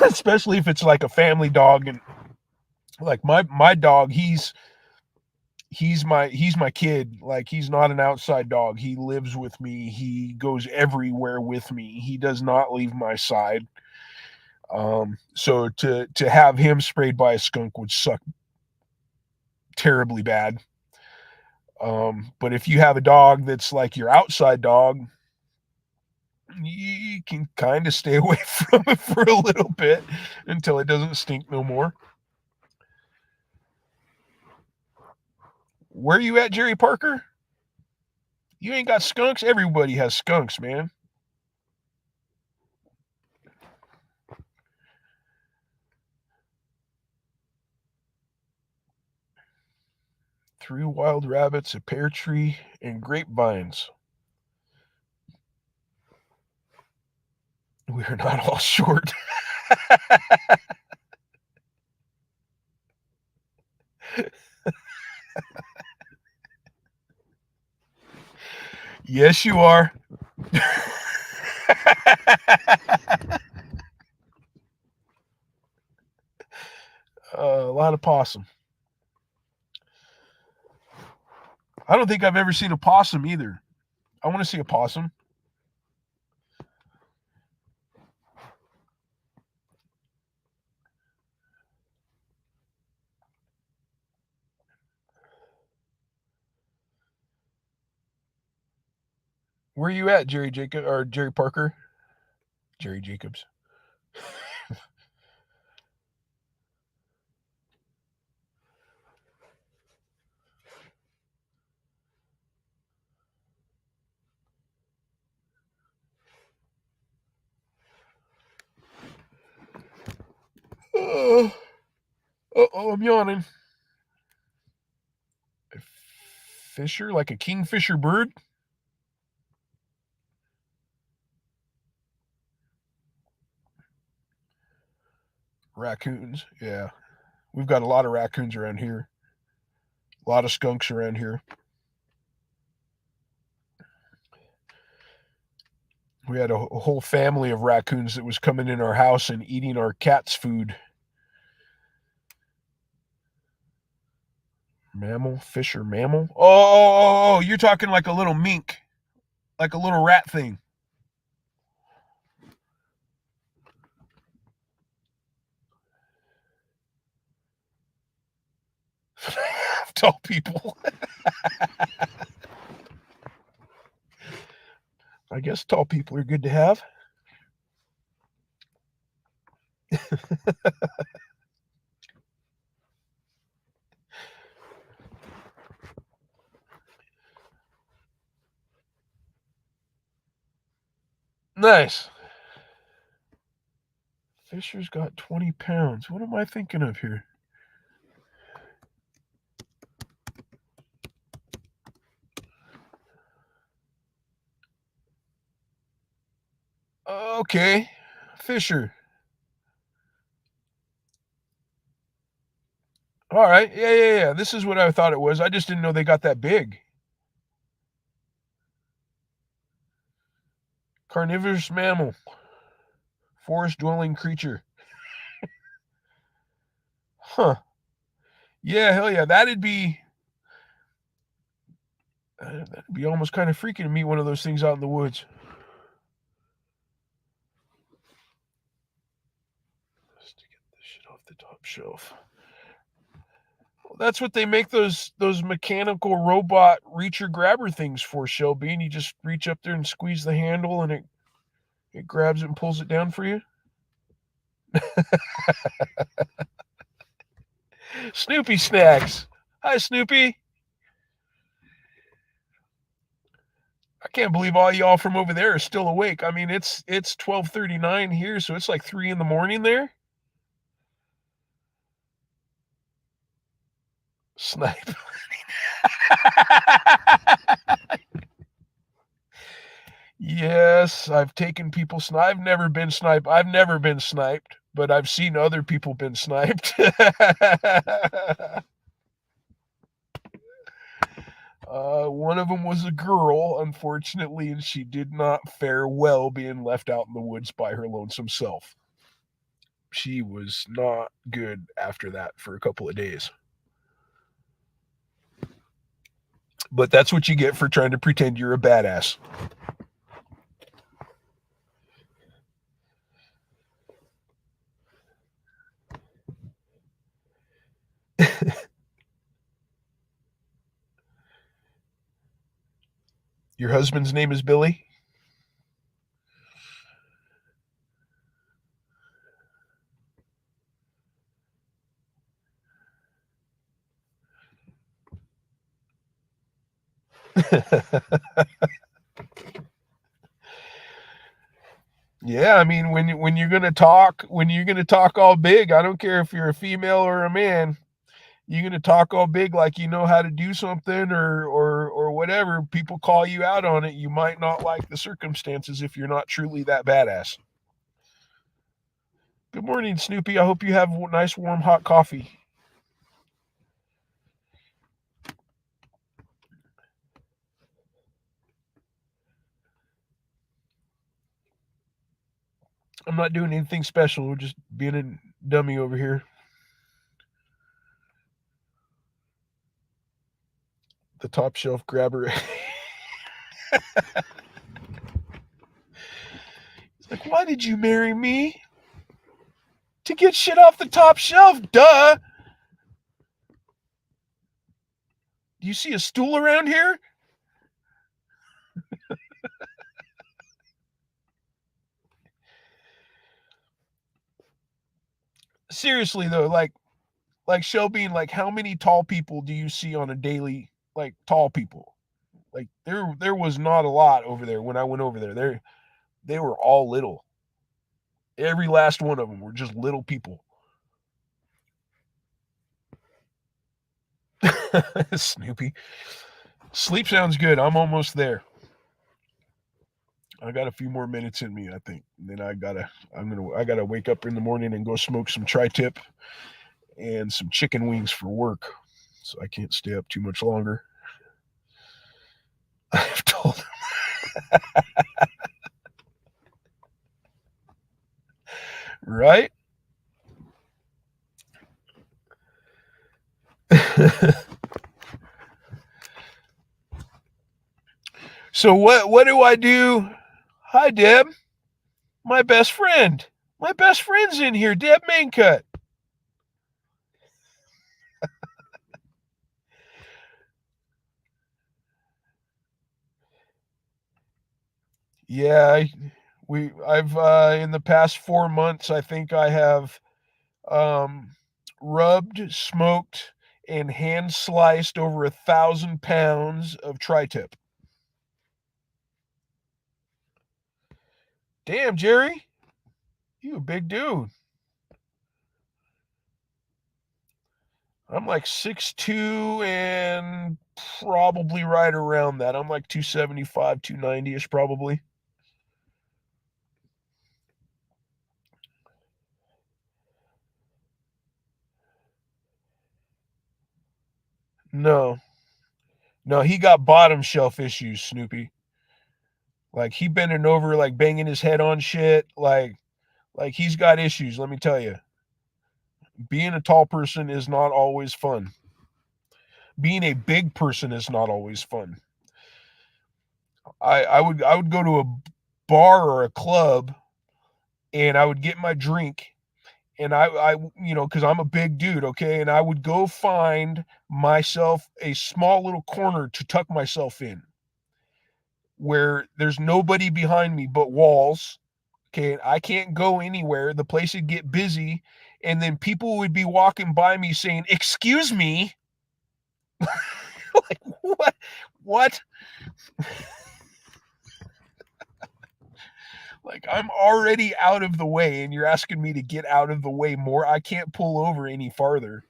especially if it's like a family dog. And like my dog, he's my kid. Like, he's not an outside dog. He lives with me. He goes everywhere with me. He does not leave my side. So to have him sprayed by a skunk would suck terribly bad. But if you have a dog that's like your outside dog, you can kind of stay away from it for a little bit until it doesn't stink no more. Where are you at, Jerry Parker? You ain't got skunks? Everybody has skunks, man. Three wild rabbits, a pear tree, and grapevines. We are not all short. Yes, you are. A lot of possum. I don't think I've ever seen a possum either. I want to see a possum. Where are you at, Jerry Jacob or Jerry Parker? Jerry Jacobs. Oh, I'm yawning. A fisher, like a kingfisher bird? Raccoons, yeah. We've got a lot of raccoons around here. A lot of skunks around here. We had a whole family of raccoons that was coming in our house and eating our cat's food. Mammal, fisher, mammal. Oh, you're talking like a little mink, like a little rat thing. Tall people. I guess tall people are good to have. Nice. Fisher's got 20 pounds. What am I thinking of here? Okay. Fisher. All right. Yeah. This is what I thought it was. I just didn't know they got that big. Carnivorous mammal. Forest dwelling creature. Huh. Yeah, hell yeah. That'd be almost kind of freaky to meet one of those things out in the woods. Just to get this shit off the top shelf. Well, that's what they make those mechanical robot reacher grabber things for, Shelby. And you just reach up there and squeeze the handle, and it grabs it and pulls it down for you. Snoopy snacks. Hi, Snoopy. I can't believe all y'all from over there are still awake. I mean, it's 12:39 here, so it's like 3 in the morning there. Snipe. Yes, I've taken people I've never been sniped. I've never been sniped, but I've seen other people been sniped. One of them was a girl, unfortunately, and she did not fare well being left out in the woods by her lonesome self. She was not good after that for a couple of days. But that's what you get for trying to pretend you're a badass. Your husband's name is Billy? Yeah, I mean, when you're gonna talk, all big, I don't care if you're a female or a man. You're gonna talk all big like you know how to do something or whatever. People call you out on it. You might not like the circumstances if you're not truly that badass. Good morning, Snoopy. I hope you have nice, warm, hot coffee. I'm not doing anything special. We're just being a dummy over here. The top shelf grabber. It's like, why did you marry me? To get shit off the top shelf, duh. Do you see a stool around here? Seriously though, like Shelby, like how many tall people do you see on a daily? Like tall people, like there was not a lot over there when I went over there. They were all little. Every last one of them were just little people. Snoopy. Sleep sounds good. I'm almost there. I got a few more minutes in me, I think. And then I gotta wake up in the morning and go smoke some tri-tip and some chicken wings for work. So I can't stay up too much longer. I've told him. Right? So what do I do? Hi, Deb. My best friend. My best friend's in here, Deb Maincut. Yeah, I've in the past 4 months, I think I have um, rubbed, smoked, and hand sliced over 1,000 pounds of tri-tip. Damn, Jerry, you a big dude. I'm like 6'2" and probably right around that. I'm like 275, 290 ish, probably. No, no, he got bottom shelf issues, Snoopy. Like he bending over, like banging his head on shit. Like he's got issues. Let me tell you. Being a tall person is not always fun. Being a big person is not always fun. I would go to a bar or a club and I would get my drink and because I'm a big dude, okay, and I would go find myself a small little corner to tuck myself in where there's nobody behind me but walls. Okay, I can't go anywhere. The place would get busy, and then people would be walking by me saying, "Excuse me." Like, what? What? Like, I'm already out of the way, and you're asking me to get out of the way more. I can't pull over any farther.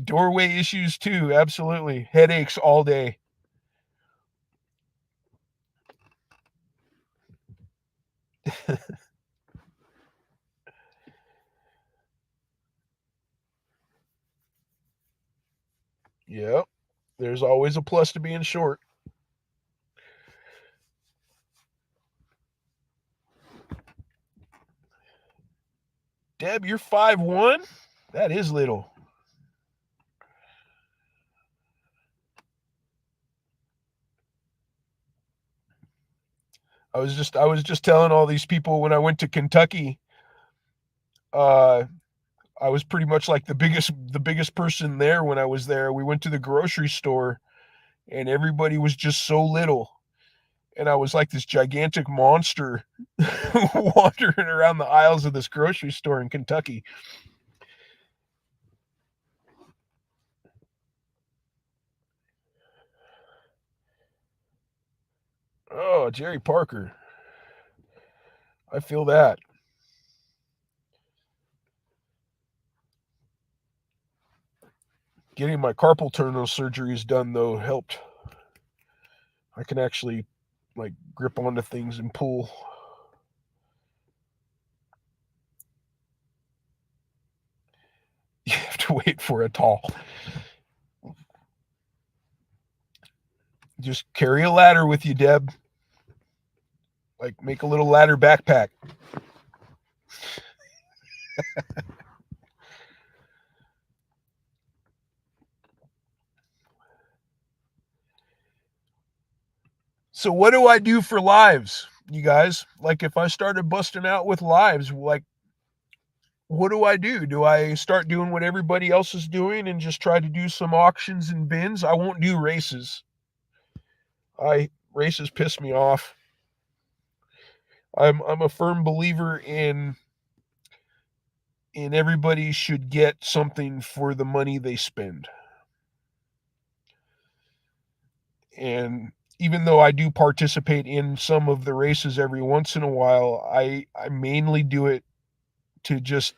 Doorway issues too, absolutely. Headaches all day. Yep. There's always a plus to being short. Deb, you're 5'1"? That is little. I was just telling all these people when I went to Kentucky, uh I was pretty much like the biggest person there when I was there. We went to the grocery store and everybody was just so little. And I was like this gigantic monster wandering around the aisles of this grocery store in Kentucky. Oh, Jerry Parker. I feel that. Getting my carpal tunnel surgeries done though helped. I can actually like grip onto things and pull. You have to wait for a tall. Just carry a ladder with you, Deb. Like make a little ladder backpack. So what do I do for lives, you guys? Like if I started busting out with lives, like what do I do? Do I start doing what everybody else is doing and just try to do some auctions and bins? I won't do races. I races piss me off. I'm a firm believer in everybody should get something for the money they spend. And even though I do participate in some of the races every once in a while, I mainly do it to just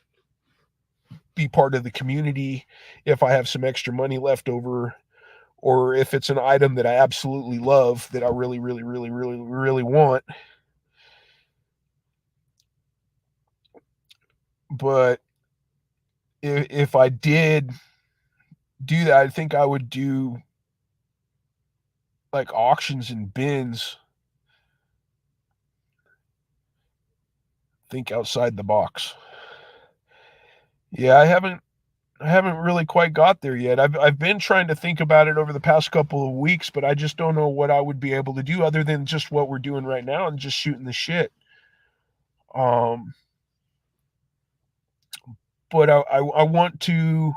be part of the community if I have some extra money left over or if it's an item that I absolutely love that I really really really really really want. But if I did do that, I think I would do like auctions and bins. Think outside the box. Yeah, I haven't really quite got there yet. I've been trying to think about it over the past couple of weeks, but I just don't know what I would be able to do other than just what we're doing right now and just shooting the shit. Um, but I want to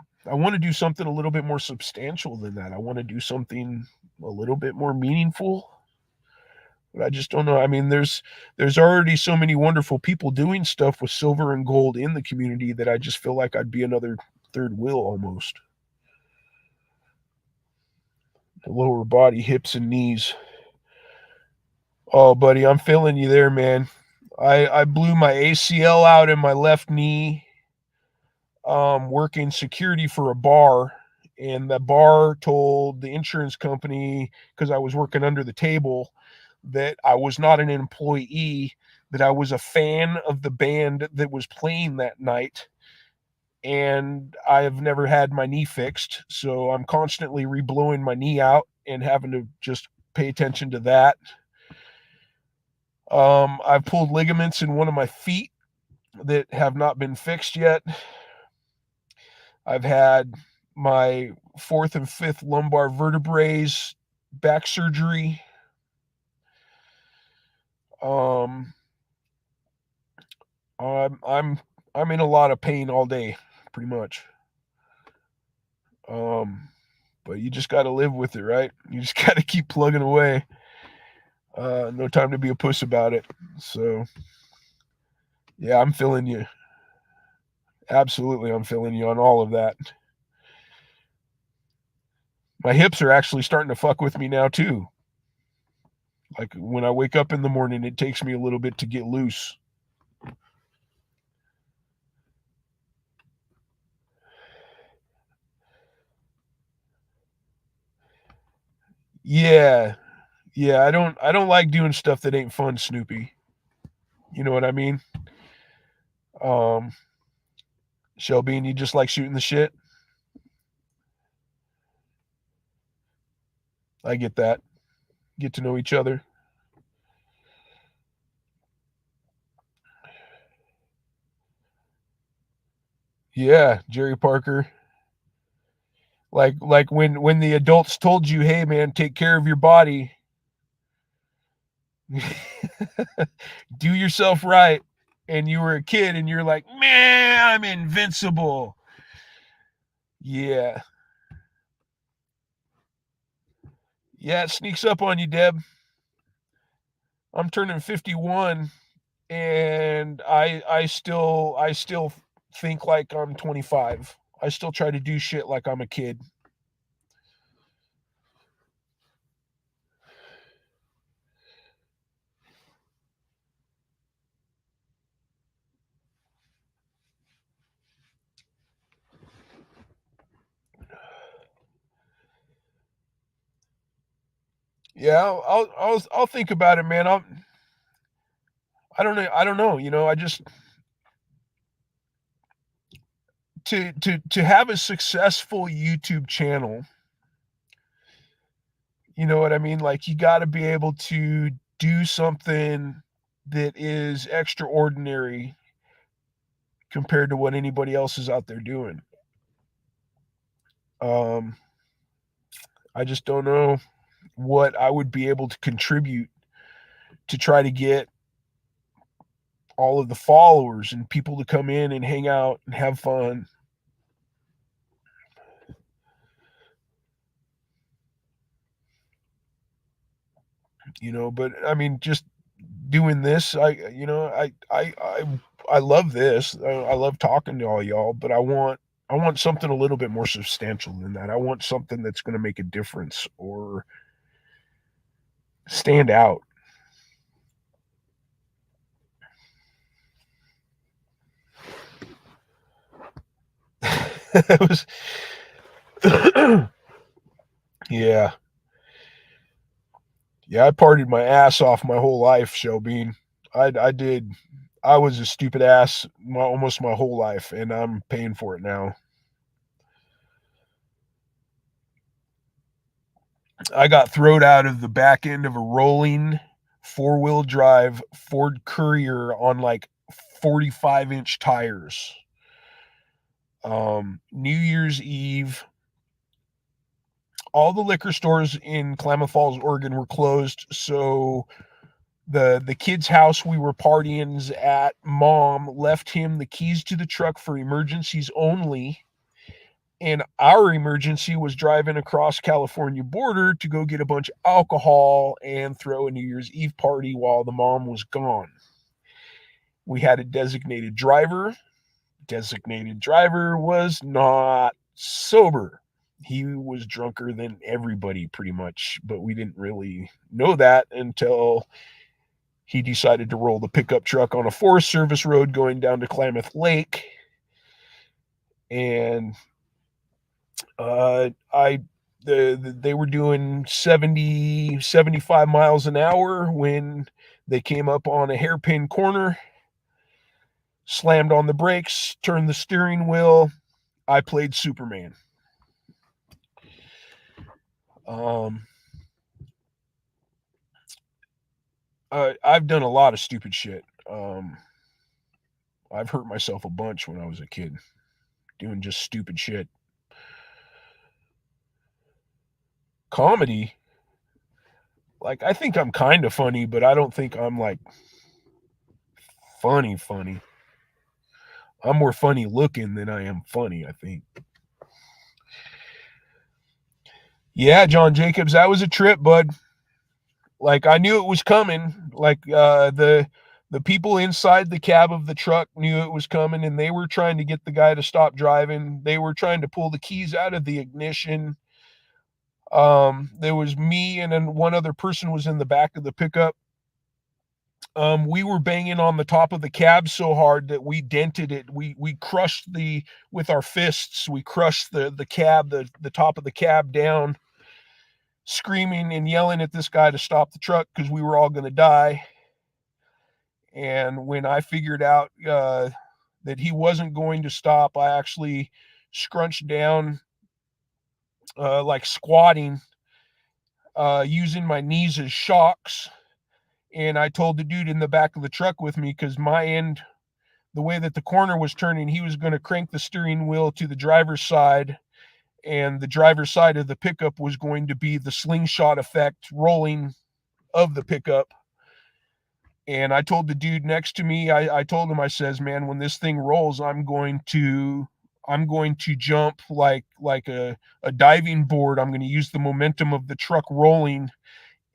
do something a little bit more substantial than that. I want to do something a little bit more meaningful. But I just don't know. I mean, there's already so many wonderful people doing stuff with silver and gold in the community that I just feel like I'd be another third wheel almost. The lower body, hips and knees. Oh, buddy, I'm feeling you there, man. I blew my ACL out in my left knee, working security for a bar, and the bar told the insurance company because I was working under the table that I was not an employee, that I was a fan of the band that was playing that night. And I have never had my knee fixed, so I'm constantly reblowing my knee out and having to just pay attention to that. I've pulled ligaments in one of my feet that have not been fixed yet. I've had my fourth and fifth lumbar vertebrae back surgery. Um, I'm I'm I'm in a lot of pain all day, pretty much. Um, but you just got to live with it, right? You just got to keep plugging away. No time to be a puss about it. So, yeah, I'm feeling you. Absolutely, I'm feeling you on all of that. My hips are actually starting to fuck with me now too. Like when I wake up in the morning, it takes me a little bit to get loose. Yeah. Yeah, I don't like doing stuff that ain't fun, Snoopy. You know what I mean? Um Shelby, and you just like shooting the shit. I get that. Get to know each other. Yeah, Jerry Parker. Like when the adults told you, "Hey man, take care of your body." Do yourself right. And you were a kid and you're like, "Man, I'm invincible." Yeah. Yeah, it sneaks up on you, Deb. I'm turning 51 and I still think like I'm 25. I still try to do shit like I'm a kid. Yeah, I'll think about it, man. I don't know. You know, I just to have a successful YouTube channel. You know what I mean? Like you got to be able to do something that is extraordinary compared to what anybody else is out there doing. Um, I just don't know what I would be able to contribute to try to get all of the followers and people to come in and hang out and have fun. You know, but I mean, just doing this, I love this. I love talking to all y'all, but I want something a little bit more substantial than that. I want something that's going to make a difference or stand out. It was yeah. Yeah, I partied my ass off my whole life, Shelby. I did. I was a stupid ass almost my whole life, and I'm paying for it now. I got thrown out of the back end of a rolling four-wheel drive Ford Courier on like 45-inch tires. New Year's Eve, all the liquor stores in Klamath Falls, Oregon were closed, so the kid's house we were partying at, mom left him the keys to the truck for emergencies only, and our emergency was driving across California border to go get a bunch of alcohol and throw a New Year's Eve party while the mom was gone. We had a designated driver. Designated driver was not sober. He was drunker than everybody pretty much, but we didn't really know that until he decided to roll the pickup truck on a Forest Service road going down to Klamath Lake. And I they were doing 75 miles an hour when they came up on a hairpin corner, slammed on the brakes, turned the steering wheel. I played Superman. Um, I've done a lot of stupid shit. I've hurt myself a bunch when I was a kid doing just stupid shit. Comedy, like I think I'm kind of funny, but I don't think I'm like funny. I'm more funny looking than I am funny, I think. Yeah, John Jacobs, that was a trip, bud. Like I knew it was coming. Like the people inside the cab of the truck knew it was coming, and they were trying to get the guy to stop driving. They were trying to pull the keys out of the ignition. There was me and then one other person was in the back of the pickup. We were banging on the top of the cab so hard that we dented it. We crushed the with our fists. We crushed the cab, the top of the cab down, screaming and yelling at this guy to stop the truck because we were all going to die. And when I figured out that he wasn't going to stop, I actually scrunched down, like squatting, using my knees as shocks. And I told the dude in the back of the truck with me, because my end, the way that the corner was turning, he was going to crank the steering wheel to the driver's side, and the driver's side of the pickup was going to be the slingshot effect rolling of the pickup. And I told the dude next to me, I told him, I says, man, when this thing rolls, I'm going to jump like a diving board. I'm going to use the momentum of the truck rolling,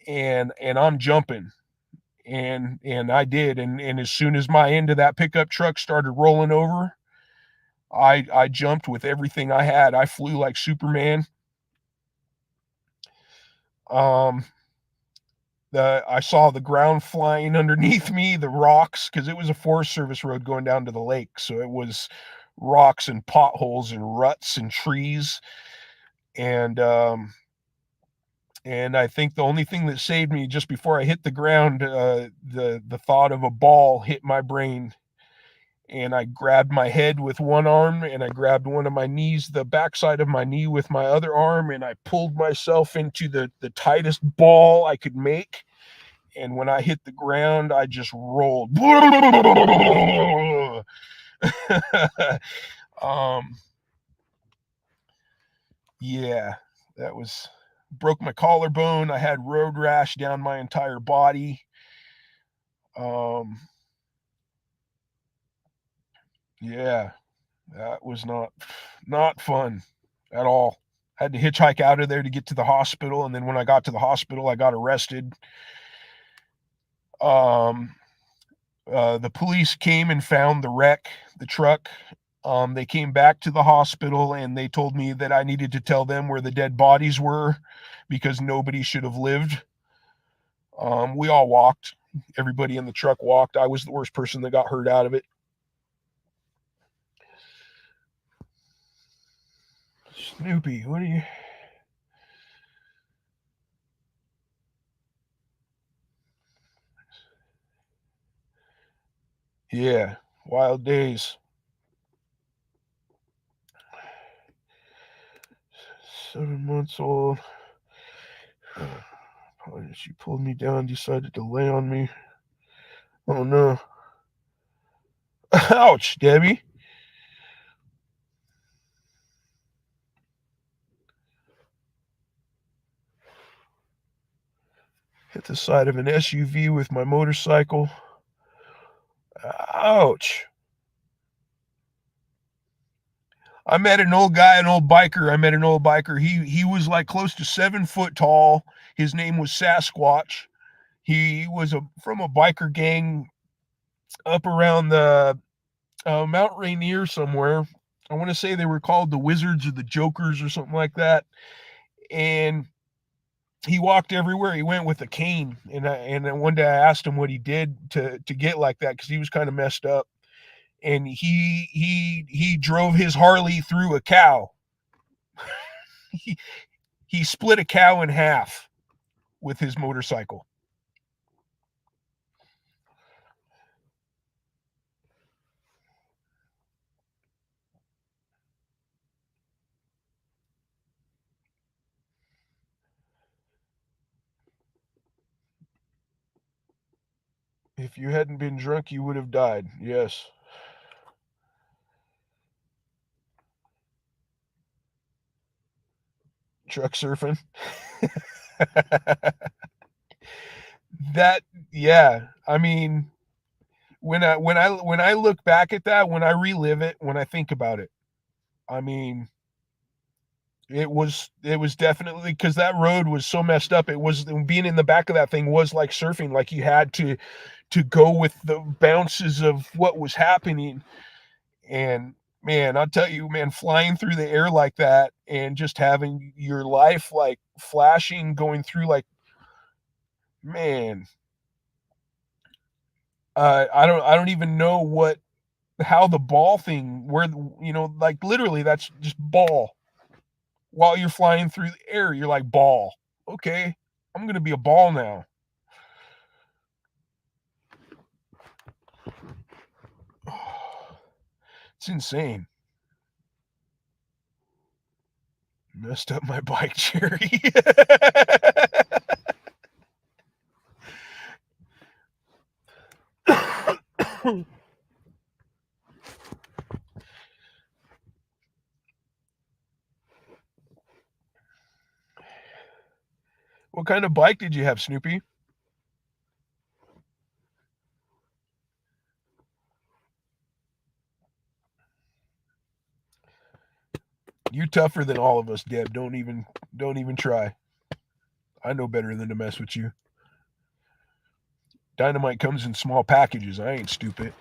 and I'm jumping. And I did. And as soon as my end of that pickup truck started rolling over, I jumped with everything I had. I flew like Superman. Um, I saw the ground flying underneath me, the rocks, because it was a Forest Service road going down to the lake. So it was rocks and potholes and ruts and trees. And and I think the only thing that saved me just before I hit the ground, the thought of a ball hit my brain, and I grabbed my head with one arm, and I grabbed one of my knees, the backside of my knee, with my other arm, and I pulled myself into the tightest ball I could make. And when I hit the ground, I just rolled. um, yeah, that was broke my collarbone. I had road rash down my entire body. Um, yeah, that was not fun at all. Had to hitchhike out of there to get to the hospital, and then when I got to the hospital, I got arrested. Um, the police came and found the wreck, the truck. They came back to the hospital and they told me that I needed to tell them where the dead bodies were because nobody should have lived. We all walked. Everybody in the truck walked. I was the worst person that got hurt out of it. Snoopy, what are you? Yeah, wild days. 7 months old. She pulled me down, decided to lay on me. Oh no. Ouch, Debbie. Hit the side of an SUV with my motorcycle. Ouch. I met an old guy, an old biker. I met an old biker. He was like close to 7 foot tall. His name was Sasquatch. He was from a biker gang up around the Mount Rainier somewhere. I want to say they were called the Wizards or the Jokers or something like that. And he walked everywhere he went with a cane. And then one day I asked him what he did to get like that, because he was kind of messed up. And he drove his Harley through a cow. he, he split a cow in half with his motorcycle. If you hadn't been drunk, you would have died. Yes. truck surfing. That yeah, I mean, when I look back at that, when I relive it, when I think about it, I mean, it was definitely because that road was so messed up. It was being in the back of that thing was like surfing, like you had to go with the bounces of what was happening. And man, I'll tell you, man, flying through the air like that and just having your life like flashing, going through like, man, I don't even know how the ball thing, like literally that's just ball. While you're flying through the air, you're like ball. Okay, I'm gonna be a ball now. It's insane. Messed up my bike, Jerry. What kind of bike did you have, Snoopy? You're tougher than all of us, Deb. Don't even try. I know better than to mess with you. Dynamite comes in small packages. I ain't stupid.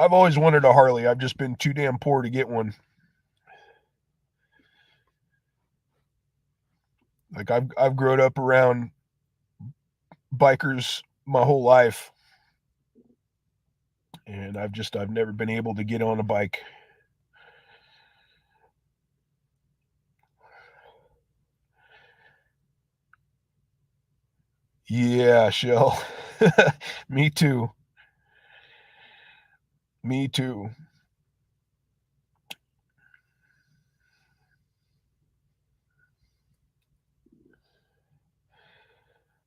I've always wanted a Harley. I've just been too damn poor to get one. Like I've grown up around bikers my whole life, and I've never been able to get on a bike. Yeah, Shell. Me too. Me too.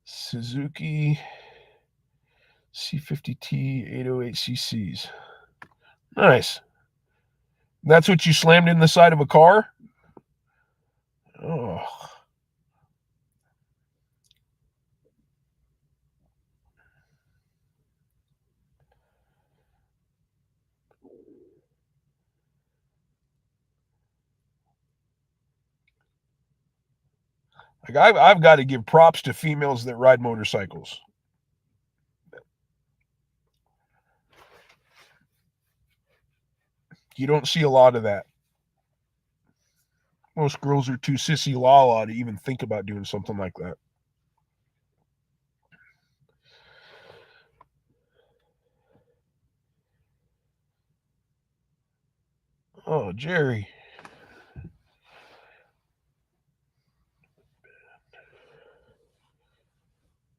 Suzuki C50T 808 cc's. Nice. That's what you slammed in the side of a car? Oh. Like I've got to give props to females that ride motorcycles. You don't see a lot of that. Most girls are too sissy la to even think about doing something like that. Oh, Jerry.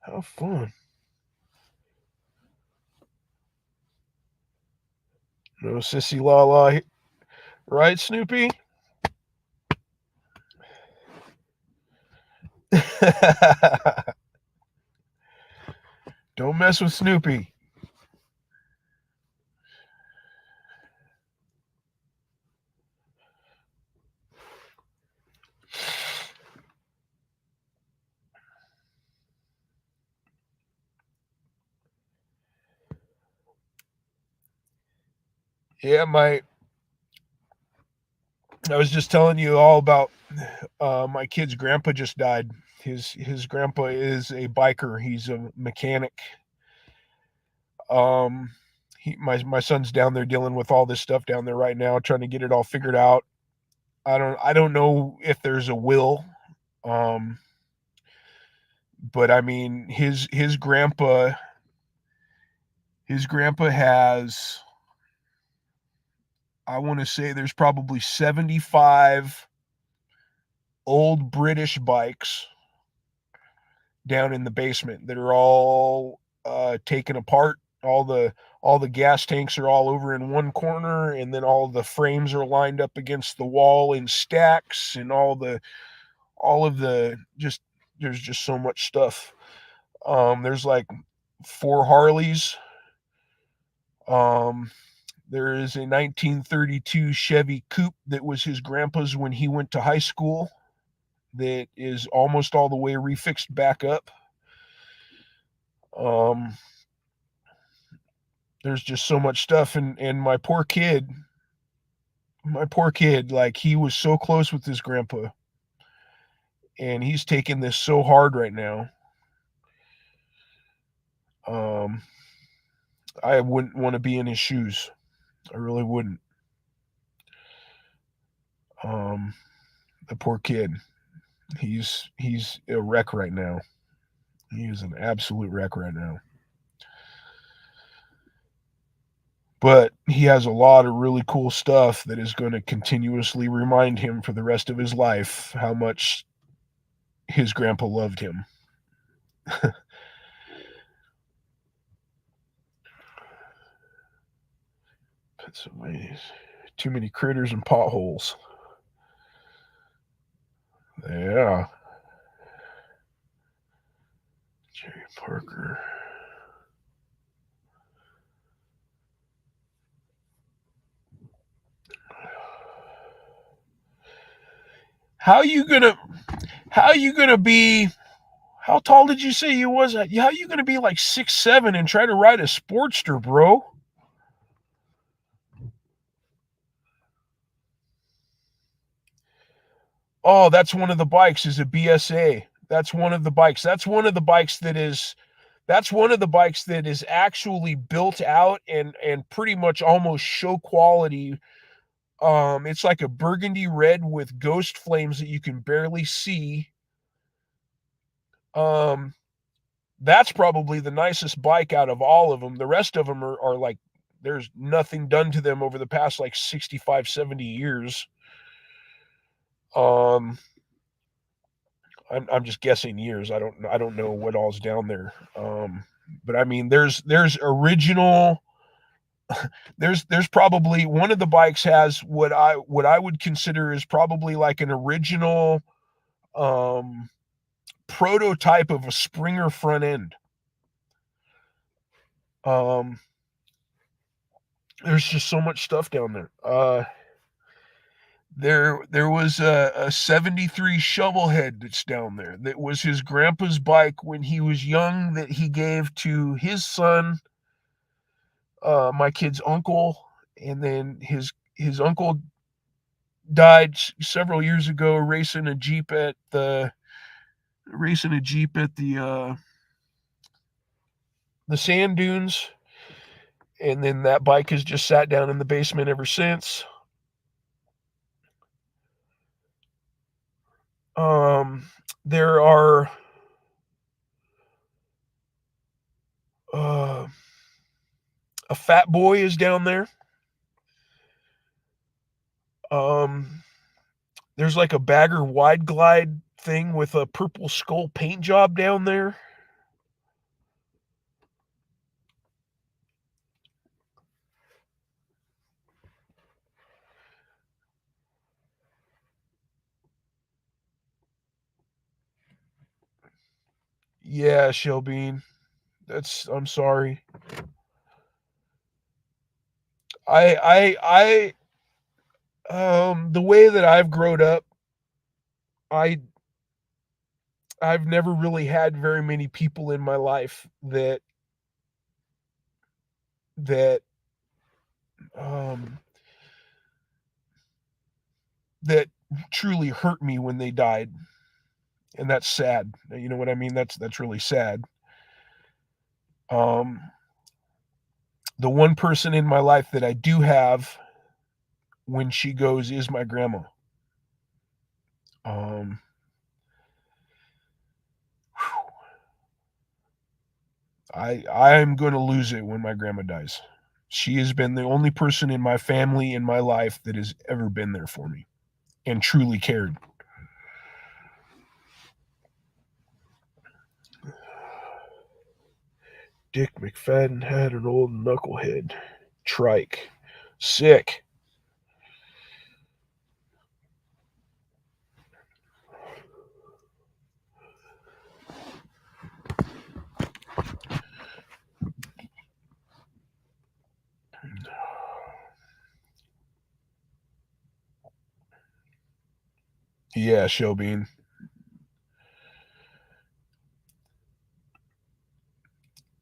How fun. No sissy la, right, Snoopy? Don't mess with Snoopy. Yeah, I was just telling you all about my kid's grandpa just died. His grandpa is a biker. He's a mechanic. Um, my son's down there dealing with all this stuff down there right now, trying to get it all figured out. I don't know if there's a will. Um, but I mean his grandpa has, I want to say there's probably 75 old British bikes down in the basement that are all taken apart. All the gas tanks are all over in one corner, and then all the frames are lined up against the wall in stacks, and all of the just there's just so much stuff. There's like 4 Harleys. Um, there is a 1932 Chevy Coupe that was his grandpa's when he went to high school that is almost all the way refixed back up. Um, there's just so much stuff, and my poor kid, like he was so close with his grandpa, and he's taking this so hard right now. Um, I wouldn't want to be in his shoes. I really wouldn't. Um, the poor kid. He's a wreck right now. He is an absolute wreck right now. But he has a lot of really cool stuff that is going to continuously remind him for the rest of his life how much his grandpa loved him. Pennsylvania. Too many critters and potholes. Yeah. Jerry Parker. How you gonna be how tall did you say you was? How you gonna be like 6'7" and try to ride a Sportster, bro? Oh, that's one of the bikes is a BSA. That's one of the bikes. That's one of the bikes that is actually built out and pretty much almost show quality. It's like a burgundy red with ghost flames that you can barely see. Um, that's probably the nicest bike out of all of them. The rest of them are like there's nothing done to them over the past like 65, 70 years. Um, I'm just guessing years. I don't know what all's down there. But I mean, there's original. There's probably one of the bikes has what I would consider is probably like an original um, prototype of a Springer front end. Um, there's just so much stuff down there. There was a 73 Shovelhead that's down there that was his grandpa's bike when he was young that he gave to his son, my kid's uncle, and then his uncle died several years ago racing a Jeep at the sand dunes, and then that bike has just sat down in the basement ever since. Um, there are uh, a Fat Boy is down there. Um, there's like a Bagger Wide Glide thing with a purple skull paint job down there. Yeah, Shelby. I'm sorry. The way that I've grown up, I I've never really had very many people in my life that um that truly hurt me when they died, and that's sad. You know what I mean? That's really sad. Um, the one person in my life that I do have when she goes is my grandma. Um, I'm going to lose it when my grandma dies. She has been the only person in my family in my life that has ever been there for me and truly cared. Dick McFadden had an old knucklehead trike. Sick. Yeah, show bean.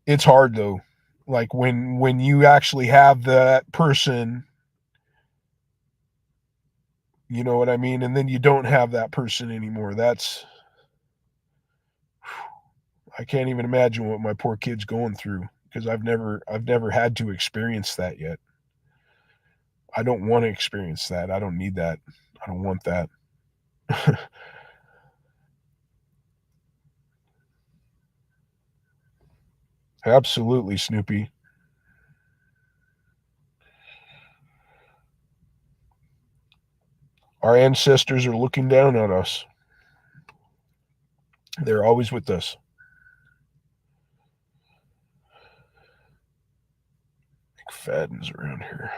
It's hard though. Like when you actually have that person, you know what I mean, and then you don't have that person anymore. That's I can't even imagine what my poor kid's going through because I've never had to experience that yet. I don't want to experience that. I don't need that. I don't want that. Absolutely, Snoopy. Our ancestors are looking down on us. They're always with us. McFadden's around here.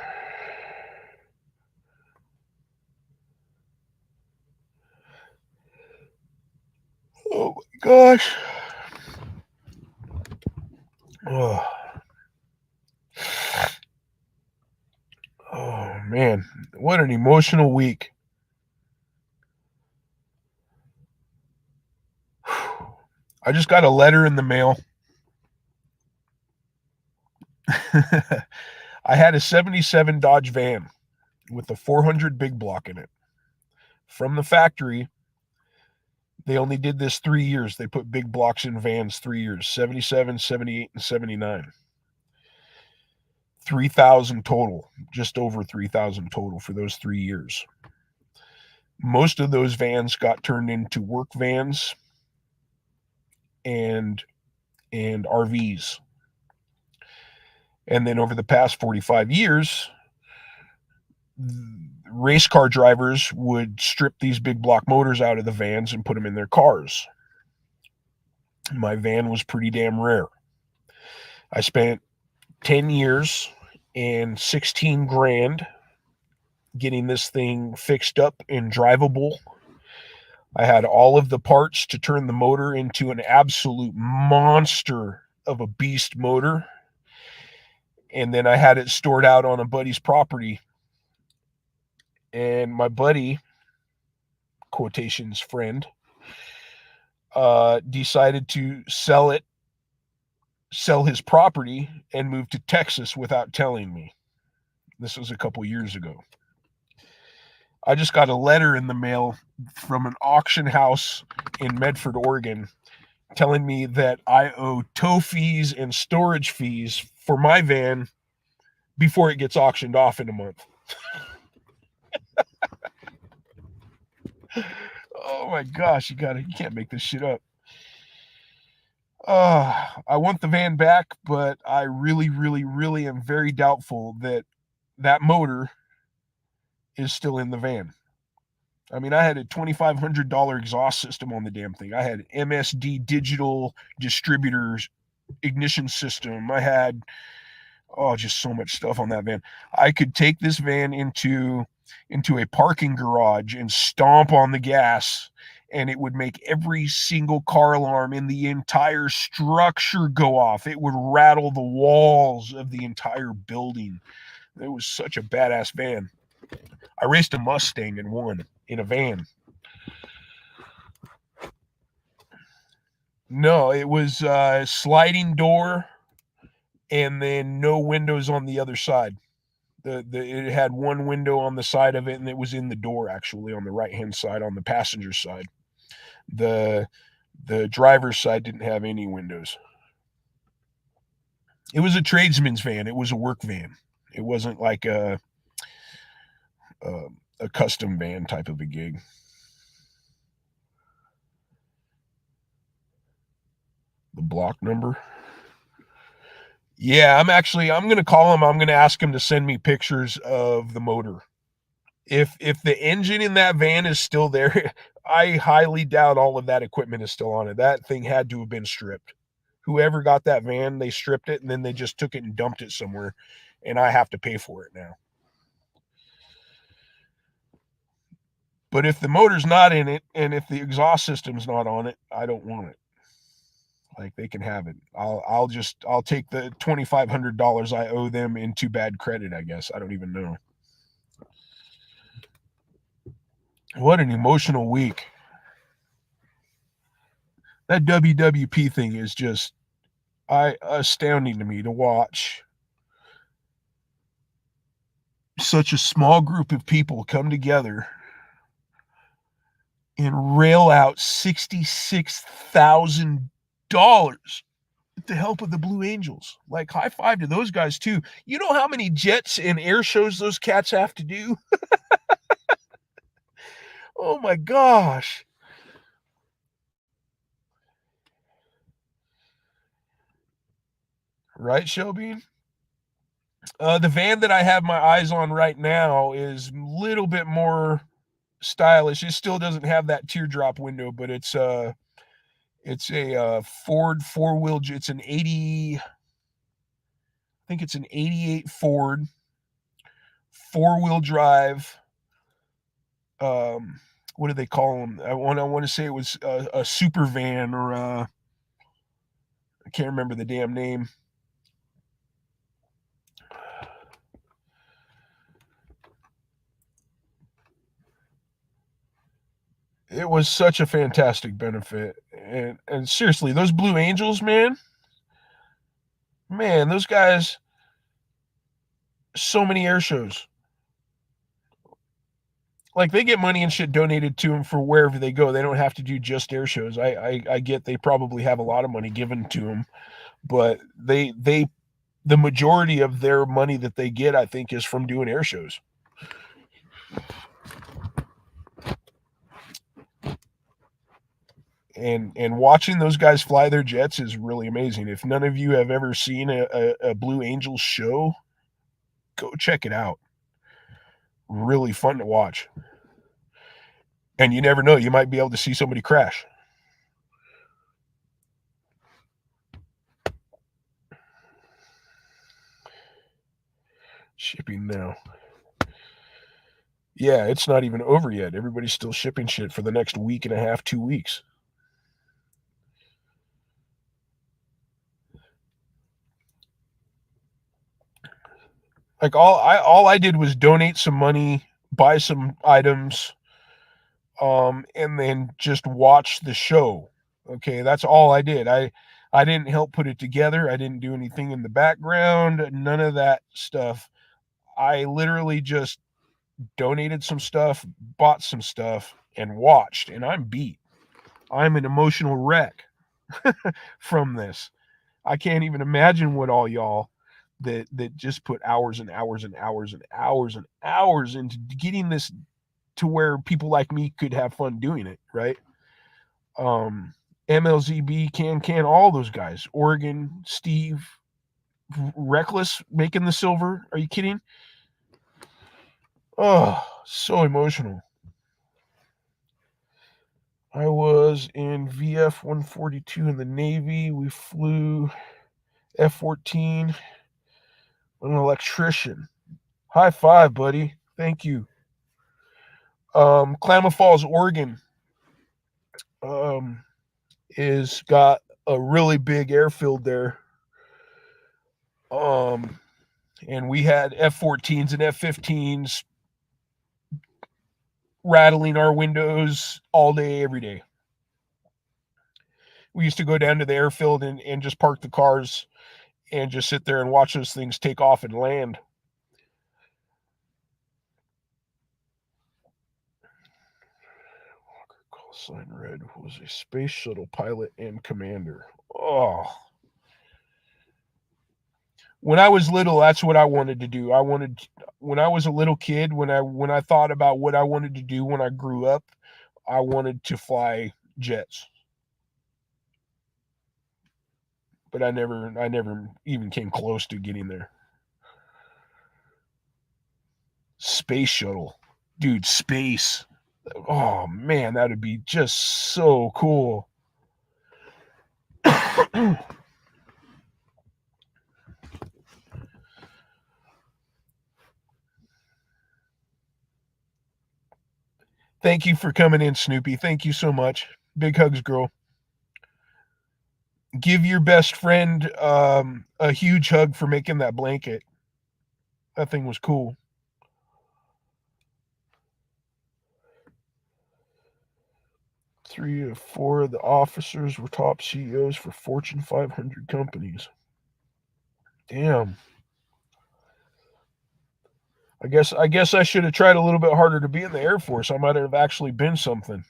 Oh my gosh. Oh, oh man, what an emotional week. I just got a letter in the mail. I had a 77 Dodge van with a 400 big block in it. From the factory, they only did this 3 years. They put big blocks in vans 3 years 77, 78, and 79. 3,000 total, just over 3,000 total for those 3 years. Most of those vans got turned into work vans and RVs. And then over the past 45 years, race car drivers would strip these big block motors out of the vans and put them in their cars. My van was pretty damn rare. I spent 10 years and 16 grand getting this thing fixed up and drivable. I had all of the parts to turn the motor into an absolute monster of a beast motor. And then I had it stored out on a buddy's property. And my buddy, quotations friend, decided to sell his property and move to Texas without telling me. This was a couple years ago. I just got a letter in the mail from an auction house in Medford, Oregon, telling me that I owe tow fees and storage fees for my van before it gets auctioned off in a month. Oh my gosh, you can't make this shit up. I want the van back, but I really, really, really am very doubtful that that motor is still in the van. I mean, I had a $2,500 exhaust system on the damn thing. I had MSD digital distributors, ignition system. I had just so much stuff on that van. I could take this van into a parking garage and stomp on the gas, and it would make every single car alarm in the entire structure go off. It would rattle the walls of the entire building. It was such a badass van. I raced a Mustang and won in a van. No, it was sliding door and then no windows on the other side. It had one window on the side of it, and it was in the door actually on the right hand side on the passenger side. The driver's side didn't have any windows. It was a tradesman's van. It was a work van. It wasn't like a custom van type of a gig. The block number. Yeah, I'm going to call him. I'm going to ask him to send me pictures of the motor. If the engine in that van is still there, I highly doubt all of that equipment is still on it. That thing had to have been stripped. Whoever got that van, they stripped it and then they just took it and dumped it somewhere, and I have to pay for it now. But if the motor's not in it and if the exhaust system's not on it, I don't want it. Like, they can have it. I'll take the $2,500 I owe them into bad credit, I guess. I don't even know. What an emotional week. That WWP thing is just astounding to me to watch. Such a small group of people come together and rail out $66,000 with the help of the Blue Angels. Like, high five to those guys, too. You know how many jets and air shows those cats have to do? Oh my gosh. Right, Shelby? The van that I have my eyes on right now is a little bit more stylish. It still doesn't have that teardrop window, but it's a Ford four-wheel. It's an 80. I think it's an 88 Ford four-wheel drive. What do they call them? I want to say it was a super van, or I can't remember the damn name. It was such a fantastic benefit, and seriously, those Blue Angels, man, those guys, so many air shows. Like, they get money and shit donated to them for wherever they go. They don't have to do just air shows. I get they probably have a lot of money given to them, but the majority of their money that they get, I think, is from doing air shows. And watching those guys fly their jets is really amazing. If none of you have ever seen a Blue Angels show, go check it out. Really fun to watch. And you never know, you might be able to see somebody crash. Shipping now. Yeah, it's not even over yet. Everybody's still shipping shit for the next week and a half, 2 weeks. Like, all I did was donate some money, buy some items, and then just watch the show. Okay, that's all I did. I didn't help put it together. I didn't do anything in the background, none of that stuff. I literally just donated some stuff, bought some stuff, and watched, and I'm beat. I'm an emotional wreck from this. I can't even imagine what all y'all that just put hours and hours and hours and hours and hours into getting this to where people like me could have fun doing it, right? MLZB, Can, all those guys, Oregon, Steve, Reckless making the silver. Are you kidding? Oh, so emotional. I was in VF 142 in the Navy. We flew F-14. I'm an electrician. High five, buddy. Thank you. Klamath Falls, Oregon, is got a really big airfield there. And we had F-14s and F-15s rattling our windows all day, every day. We used to go down to the airfield and just park the cars and just sit there and watch those things take off and land. Walker call sign red was a space shuttle pilot and commander. Oh. When I was little, that's what I wanted to do. When I was a little kid, when I thought about what I wanted to do when I grew up, I wanted to fly jets. But I never even came close to getting there. Space shuttle. Dude, space. Oh man, that'd be just so cool. Thank you for coming in, Snoopy. Thank you so much. Big hugs, girl. Give your best friend a huge hug for making that blanket. That thing was cool. 3 of 4 of the officers were top CEOs for Fortune 500 companies. Damn. I guess I should have tried a little bit harder to be in the Air Force. I might have actually been something.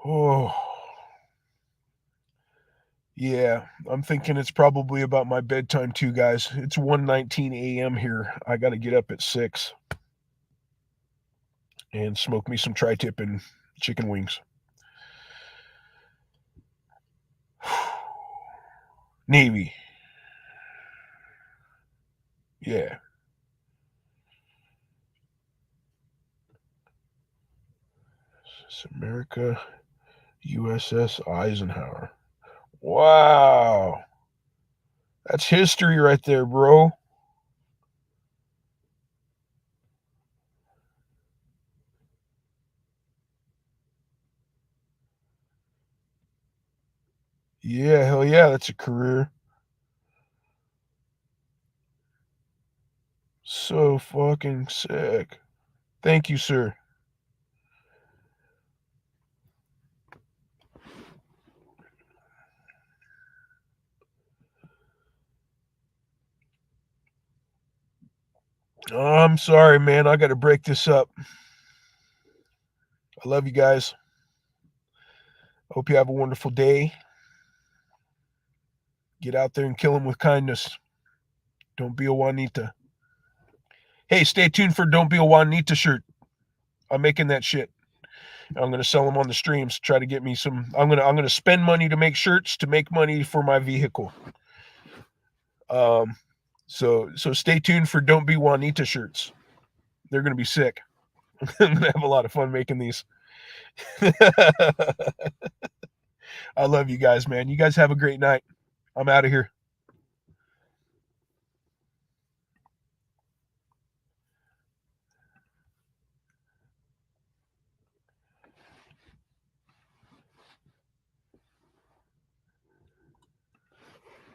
Oh. Yeah, I'm thinking it's probably about my bedtime too, guys. It's 1:19 a.m. here. I got to get up at 6 and smoke me some tri-tip and chicken wings. Navy. Yeah. It's America, USS Eisenhower. Wow. That's history right there, bro. Yeah, hell yeah, that's a career. So fucking sick. Thank you, sir. Oh, I'm sorry, man. I got to break this up. I love you guys. Hope you have a wonderful day. Get out there and kill them with kindness. Don't be a Juanita. Hey, stay tuned for Don't Be a Juanita shirt. I'm making that shit. I'm gonna sell them on the streams. Try to get me some. I'm gonna spend money to make shirts to make money for my vehicle. So stay tuned for Don't Be Juanita shirts. They're gonna be sick. I'm gonna have a lot of fun making these. I love you guys, man. You guys have a great night. I'm out of here.